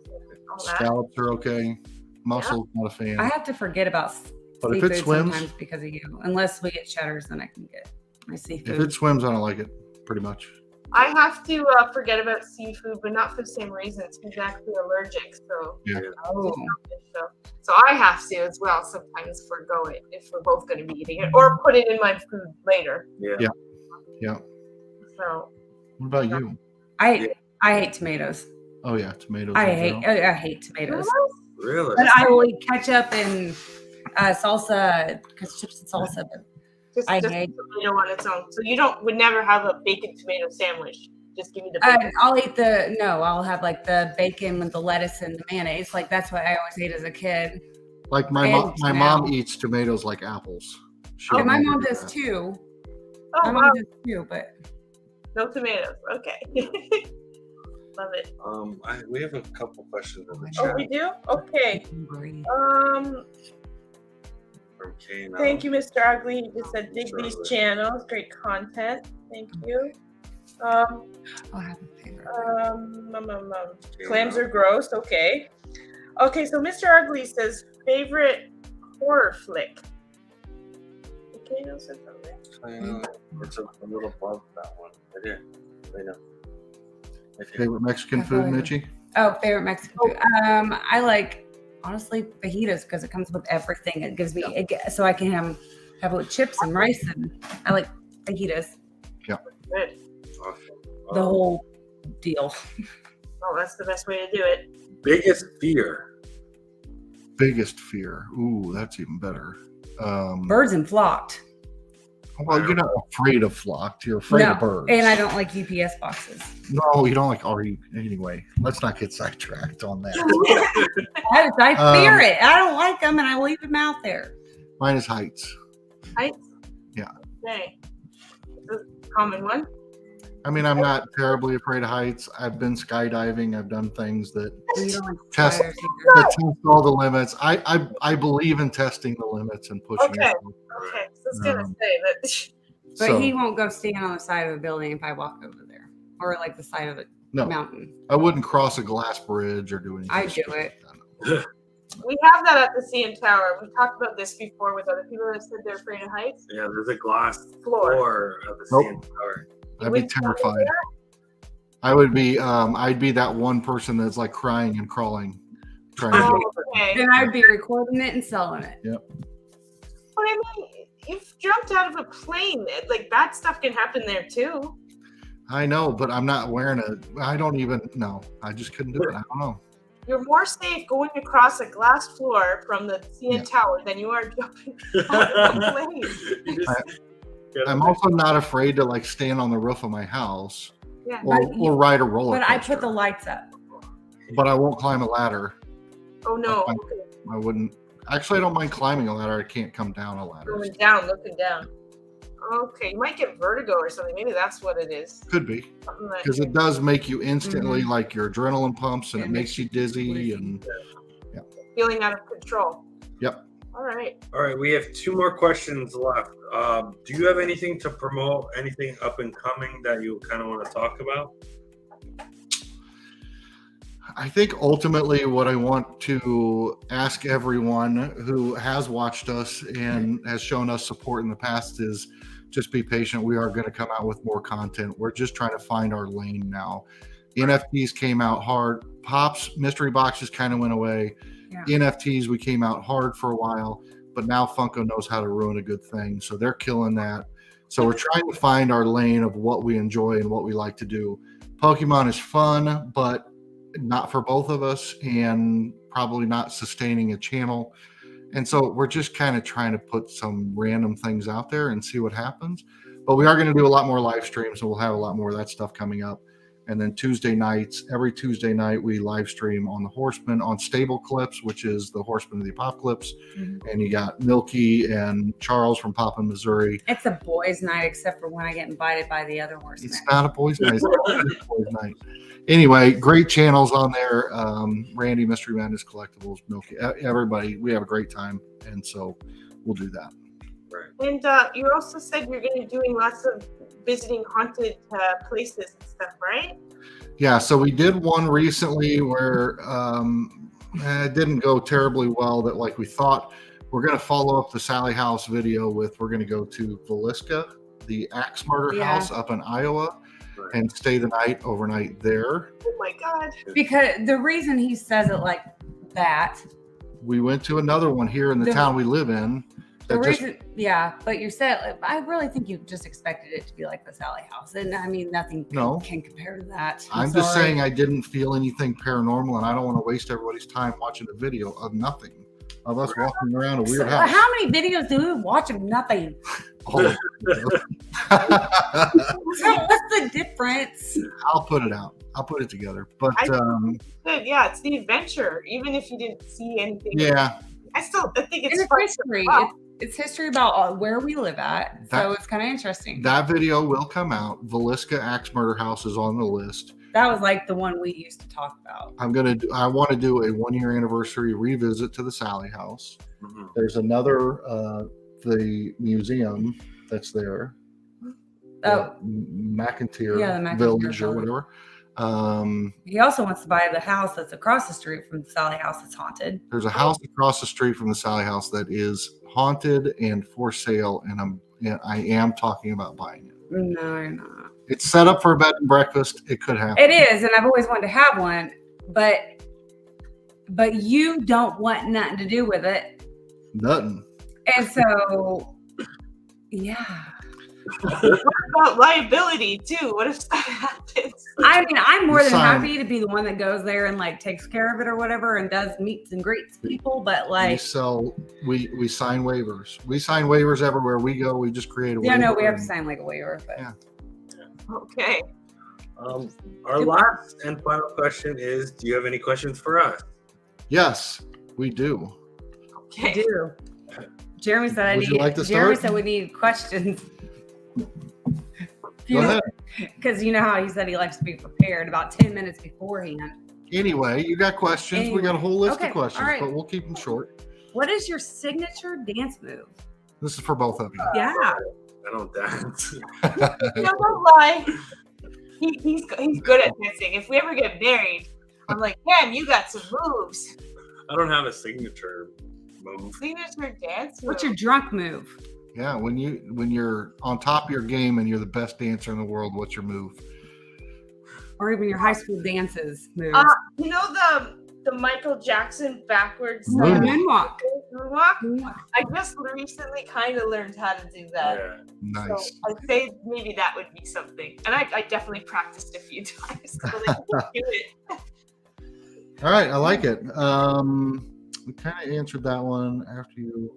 All that. Scallops are okay. Mussels, not a fan. I have to forget about But if seafood it swims, sometimes because of you. Unless we get cheddars, then I can get my seafood. if it swims, I don't like it. Pretty much. I have to forget about seafood, but not for the same reasons. He's actually allergic, so Yeah. Oh. So I have to as well sometimes forgo it if we're both going to be eating it, or put it in my food later. Yeah. Yeah. So What about you? I hate tomatoes. Oh yeah, tomatoes. I as well. hate tomatoes. Really? But I will eat ketchup and salsa, because chips and salsa. But just I hate tomato on its own. So you would never have a bacon tomato sandwich. Just give me the bacon. I'll have like the bacon with the lettuce and the mayonnaise. Like that's what I always ate as a kid. Like my mom eats tomatoes like apples. Yeah, my mom does too. Oh, My mom does too, but no tomatoes. Okay. Love it. We have a couple questions in the Oh, chat. we do? Okay. From Kane. Thank you, Mr. Ugly. He just said, dig Mr. these Ugly. channels. Great content. Thank you. I have a favorite. Clams are gross. Okay. Okay, so Mr. Ugly says, favorite horror flick. Okay, no, said something. It's a little above that one. Right here. Right now. Favorite Mexican food, Mitchie? Oh, favorite Mexican food. I like, honestly, fajitas because it comes with everything. It gives me, so I can have it with chips and rice, and I like fajitas. Yeah. Good. Awesome. The whole deal. Oh, that's the best way to do it. Biggest fear. Biggest fear. Ooh, that's even better. Birds and flocked. Well, you're not afraid of flocked. You're afraid of birds. And I don't like UPS boxes. No, you don't like anyway. Let's not get sidetracked on that. I fear it. I don't like them, and I leave them out there. Mine is heights. Heights? Yeah. Okay. It's a common one. I mean, I'm not terribly afraid of heights. I've been skydiving. I've done things that You don't like test spiders either. test all the limits. I believe in testing the limits and pushing Okay. it. Okay, so I was gonna say that. But So, he won't go stand on the side of a building if I walk over there, or like the side of a no, mountain. I wouldn't cross a glass bridge or do anything. I do stupid it. like that. We have that at the CN Tower. We've talked about this before with other people that said they're afraid of heights. Yeah, there's a glass Floor. floor of the Nope. CN Tower. I'd be terrified. I would be. I'd be that one person that's like crying and crawling, trying to. Oh, okay. Then I'd be recording it and selling it. But I mean, you've jumped out of a plane. Like that stuff can happen there too. I know, but I'm not wearing a. I don't even know. I just couldn't do it. I don't know. You're more safe going across a glass floor from the CN Tower than you are jumping out of a plane. I'm also not afraid to like stand on the roof of my house Yeah. or ride a roller But coaster. I put the lights up. But I won't climb a ladder. Oh no. I- Okay. I wouldn't. Actually, I don't mind climbing a ladder. I can't come down a ladder. Going down, looking down. Okay, you might get vertigo or something. Maybe that's what it is. Could be Something that- because it does make you instantly like your adrenaline pumps and it It makes you dizzy and feeling out of control. Yep. All right. All right, we have 2 more questions left. Do you have anything to promote? Anything up and coming that you kind of want to talk about? I think ultimately what I want to ask everyone who has watched us and has shown us support in the past is just be patient. We are going to come out with more content. We're just trying to find our lane now. NFTs came out hard. Pops, mystery boxes kind of went away. Yeah. NFTs, we came out hard for a while, but now Funko knows how to ruin a good thing. So they're killing that. So we're trying to find our lane of what we enjoy and what we like to do. Pokemon is fun, but not for both of us and probably not sustaining a channel. And so we're just kind of trying to put some random things out there and see what happens. But we are going to do a lot more live streams, so we'll have a lot more of that stuff coming up. And then Tuesday nights, every Tuesday night, we live stream on the Horseman on Stable Clips, which is the Horseman of the Apocalypse. Mhm. And you got Milky and Charles from Papa, Missouri. It's a boys' night, except for when I get invited by the other horsemen. It's not a boys' night. It's a boys' night. Anyway, great channels on there. Randy, Mystery Madness Collectibles, Milky, everybody. We have a great time. And so we'll do that. And you also said you're going to be doing lots of visiting haunted places and stuff, right? Yeah, so we did one recently where it didn't go terribly well that like we thought. We're going to follow up the Sally House video with we're going to go to Villisca, the axe murder house up in Iowa, and stay the night overnight there. Oh my God. Because the reason he says it like that, We went to another one here in the town we live in. the reason, but you said, I really think you just expected it to be like the Sally House. And I mean, nothing can compare to that. I'm just saying I didn't feel anything paranormal, and I don't want to waste everybody's time watching a video of nothing, of us walking around a weird house. How many videos do we watch of nothing? All of them. So what's the difference? I'll put it out. I'll put it together. But Good. Yeah, it's the adventure. Even if you didn't see anything. yeah, I think it's It's fun. history. Wow. It's history about where we live at. So it's kind of interesting. that video will come out. Villisca Axe Murder House is on the list. That was like the one we used to talk about. I want to do a 1-year anniversary revisit to the Sally House. Mm-hmm. There's another the museum that's there. Oh, McIntyre, Yeah, the McIntyre Village or Village. whatever. he also wants to buy the house that's across the street from the Sally House that's haunted. There's a house across the street from the Sally House that is haunted and for sale, and I am talking about buying it. No, you're not. It's set up for a bed and breakfast. It could happen. It is, and I've always wanted to have one, but you don't want nothing to do with it. Nothing. And so, yeah. What about liability too? What if that happens? I mean, I'm more than Sign. happy to be the one that goes there and like takes care of it or whatever and does meets and greets people, but We like, sell. We sign waivers. We sign waivers everywhere we go. We just create a yeah, waiver. no, we have to and- sign like a waiver, but Yeah. Okay. Our last and final question is: do you have any questions for us? Yes, we do. I Okay. do. Jeremy said Would you like to Jeremy start? said we need questions. Go ahead. Because you know how he said he likes to be prepared about 10 minutes beforehand. Anyway, you got questions. We got a whole list of questions, right. but we'll keep them short. What is your signature dance move? This is for both of you. Yeah. I don't dance. Don't lie. He's good at dancing. If we ever get married, I'm like, man, you got some moves. I don't have a signature move. Signature dance move. What's your drunk move? Yeah, when you're on top of your game and you're the best dancer in the world, what's your move? Or even your high school dances moves. You know the Michael Jackson backwards Moonwalk. I just recently kind of learned how to do that. Yeah. Nice. So I'd say maybe that would be something. And I definitely practiced a few times. So like, do it. All right, I like it. We kind of answered that one after you.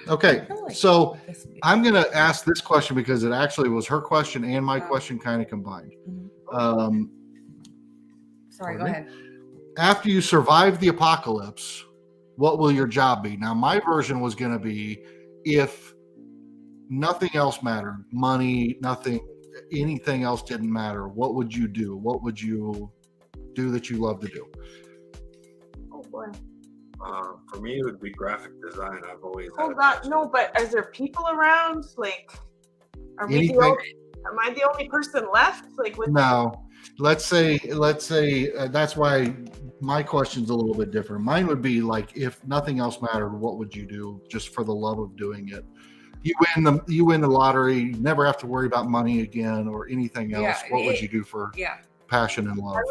Okay, so I'm going to ask this question because it actually was her question and my question kind of combined. Sorry, go ahead. After you survive the apocalypse, what will your job be? Now, my version was going to be if nothing else mattered, money, nothing, anything else didn't matter, what would you do? What would you do that you love to do? Oh, boy. For me, it would be graphic design. I've always had Oh, God, no, but are there people around? Like, am I the only person left? Like, No. Let's say that's why my question's a little bit different. Mine would be like, if nothing else mattered, what would you do just for the love of doing it? You win the lottery, you never have to worry about money again or anything else. What would you do for passion and love? I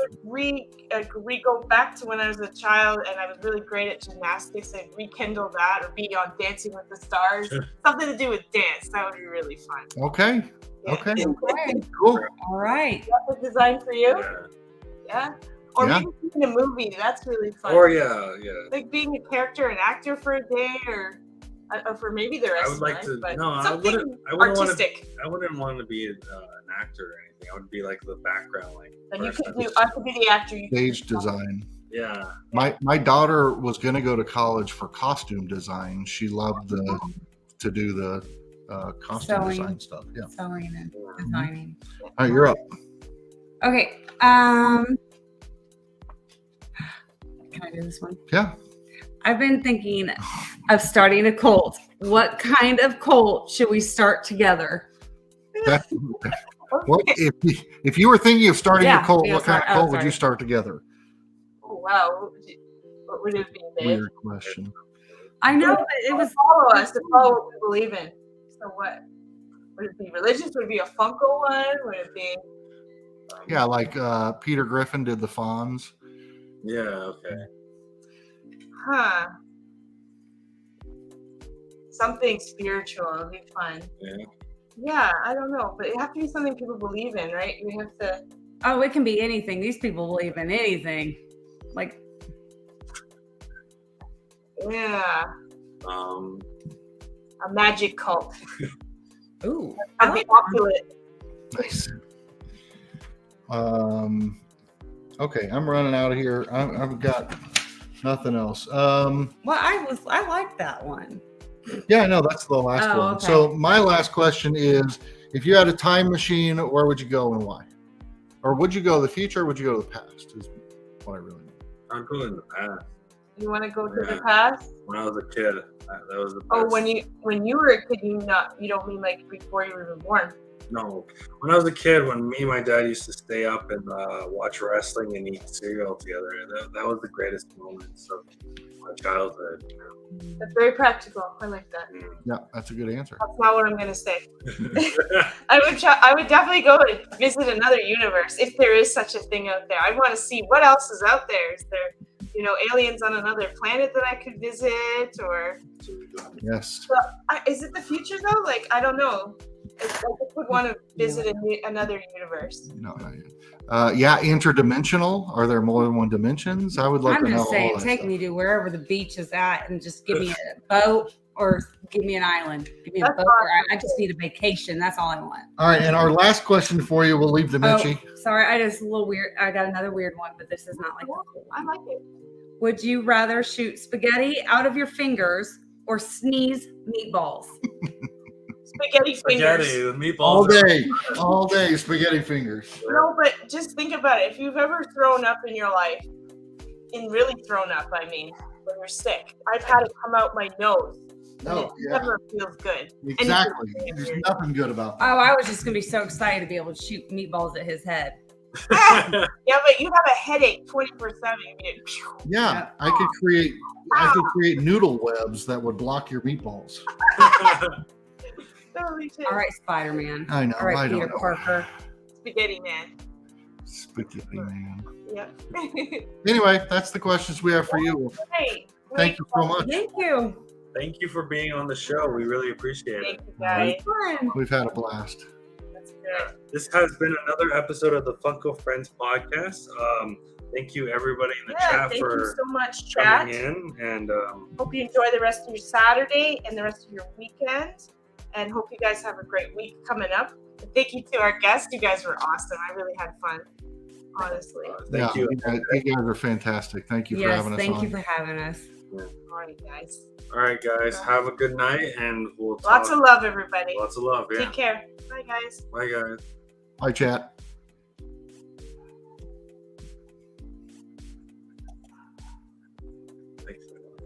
would go back to when I was a child and I was really great at gymnastics and rekindle that, or be on Dancing with the Stars. Something to do with dance. That would be really fun. Okay. Yeah. Okay. Cool. All right. Graphic design for you? Yeah. Or maybe in a movie. That's really fun. Or like being a character, an actor for a day, or for maybe the rest I would like of life, to. No, something I wouldn't artistic. I wouldn't want to be an actor or anything. I would be like the background, like. And you could do. I could be the actor. Stage design. Yeah. My daughter was going to go to college for costume design. She loved to do the costume design stuff. Yeah. Sewing and designing. All right, you're up. Okay. Can I do this one? Yeah. I've been thinking of starting a cult. What kind of cult should we start together? What if you were thinking of starting a cult? What kind of cult would you start together? Oh wow! What would it be? Weird question. I know, but it was follow us to follow what we believe in. So what would it be? Religious? Would it be a Funko one? Would it be? Yeah, like Peter Griffin did the Fonz. Yeah. Okay. Huh. Something spiritual would be fun. Yeah. Yeah, I don't know, but it have to be something people believe in, right? We have to. Oh, it can be anything. These people believe in anything. Like. Yeah. A magic cult. Ooh. I'd be opulent. Nice. Okay, I'm running out of here. I've got nothing else. Well, I like that one. Yeah, no, that's the last one. Okay. So my last question is, if you had a time machine, where would you go and why? Or would you go to the future or would you go to the past is what I really need. I'd go in the past. You want to go to the past? When I was a kid, that was the best. Oh, when you were a kid, you don't mean like before you were even born? No, when I was a kid, when me and my dad used to stay up and watch wrestling and eat cereal together, that was the greatest moments of my childhood. You know? That's very practical. I like that. Yeah, that's a good answer. That's not what I'm gonna say. I would definitely go and visit another universe if there is such a thing out there. I want to see what else is out there. Is there, aliens on another planet that I could visit, or? Yes. Is it the future though? Like, I don't know. I just would want to visit another universe. No, not yet. Yeah, interdimensional. Are there more than one dimensions? I would like to know. I'm just saying, take stuff. me to wherever the beach is at, and just give me a boat or give me an island. Give me a boat. I just need a vacation. That's all I want. All right, and our last question for you, we'll leave to Mitchie. Sorry, I just a little weird. I got another weird one, but this is not like. I like it. Would you rather shoot spaghetti out of your fingers or sneeze meatballs? Spaghetti fingers. Spaghetti, the meatballs. All day, spaghetti fingers. No, but just think about it. If you've ever thrown up in your life, and really thrown up, I mean, when you're sick, I've had it come out my nose. No, it never feels good. Exactly. There's nothing good about that. Oh, I was just gonna be so excited to be able to shoot meatballs at his head. Yeah, but you have a headache 24/7. Yeah, I could create noodle webs that would block your meatballs. All right, Spider-Man. I know. All right, I Peter don't know. Parker. Spaghetti man. Spaghetti man. Yep. Anyway, that's the questions we have for you. Hey, Thank you so much. Thank you. Thank you for being on the show. We really appreciate Thank it. you, guys. We've had a blast. That's good. This has been another episode of the Funko Friends podcast. Thank you, everybody in the chat thank you for so much, chat. coming in. And hope you enjoy the rest of your Saturday and the rest of your weekend. And hope you guys have a great week coming up. And thank you to our guests. You guys were awesome. I really had fun, honestly. thank you. You guys are fantastic. Thank you for having us on. Thank you for having us. All right, guys. All right, guys. Have a good night, and we'll talk. Lots of love, everybody. Lots of love. Yeah. Take care. Bye, guys. Bye, guys. Bye, chat.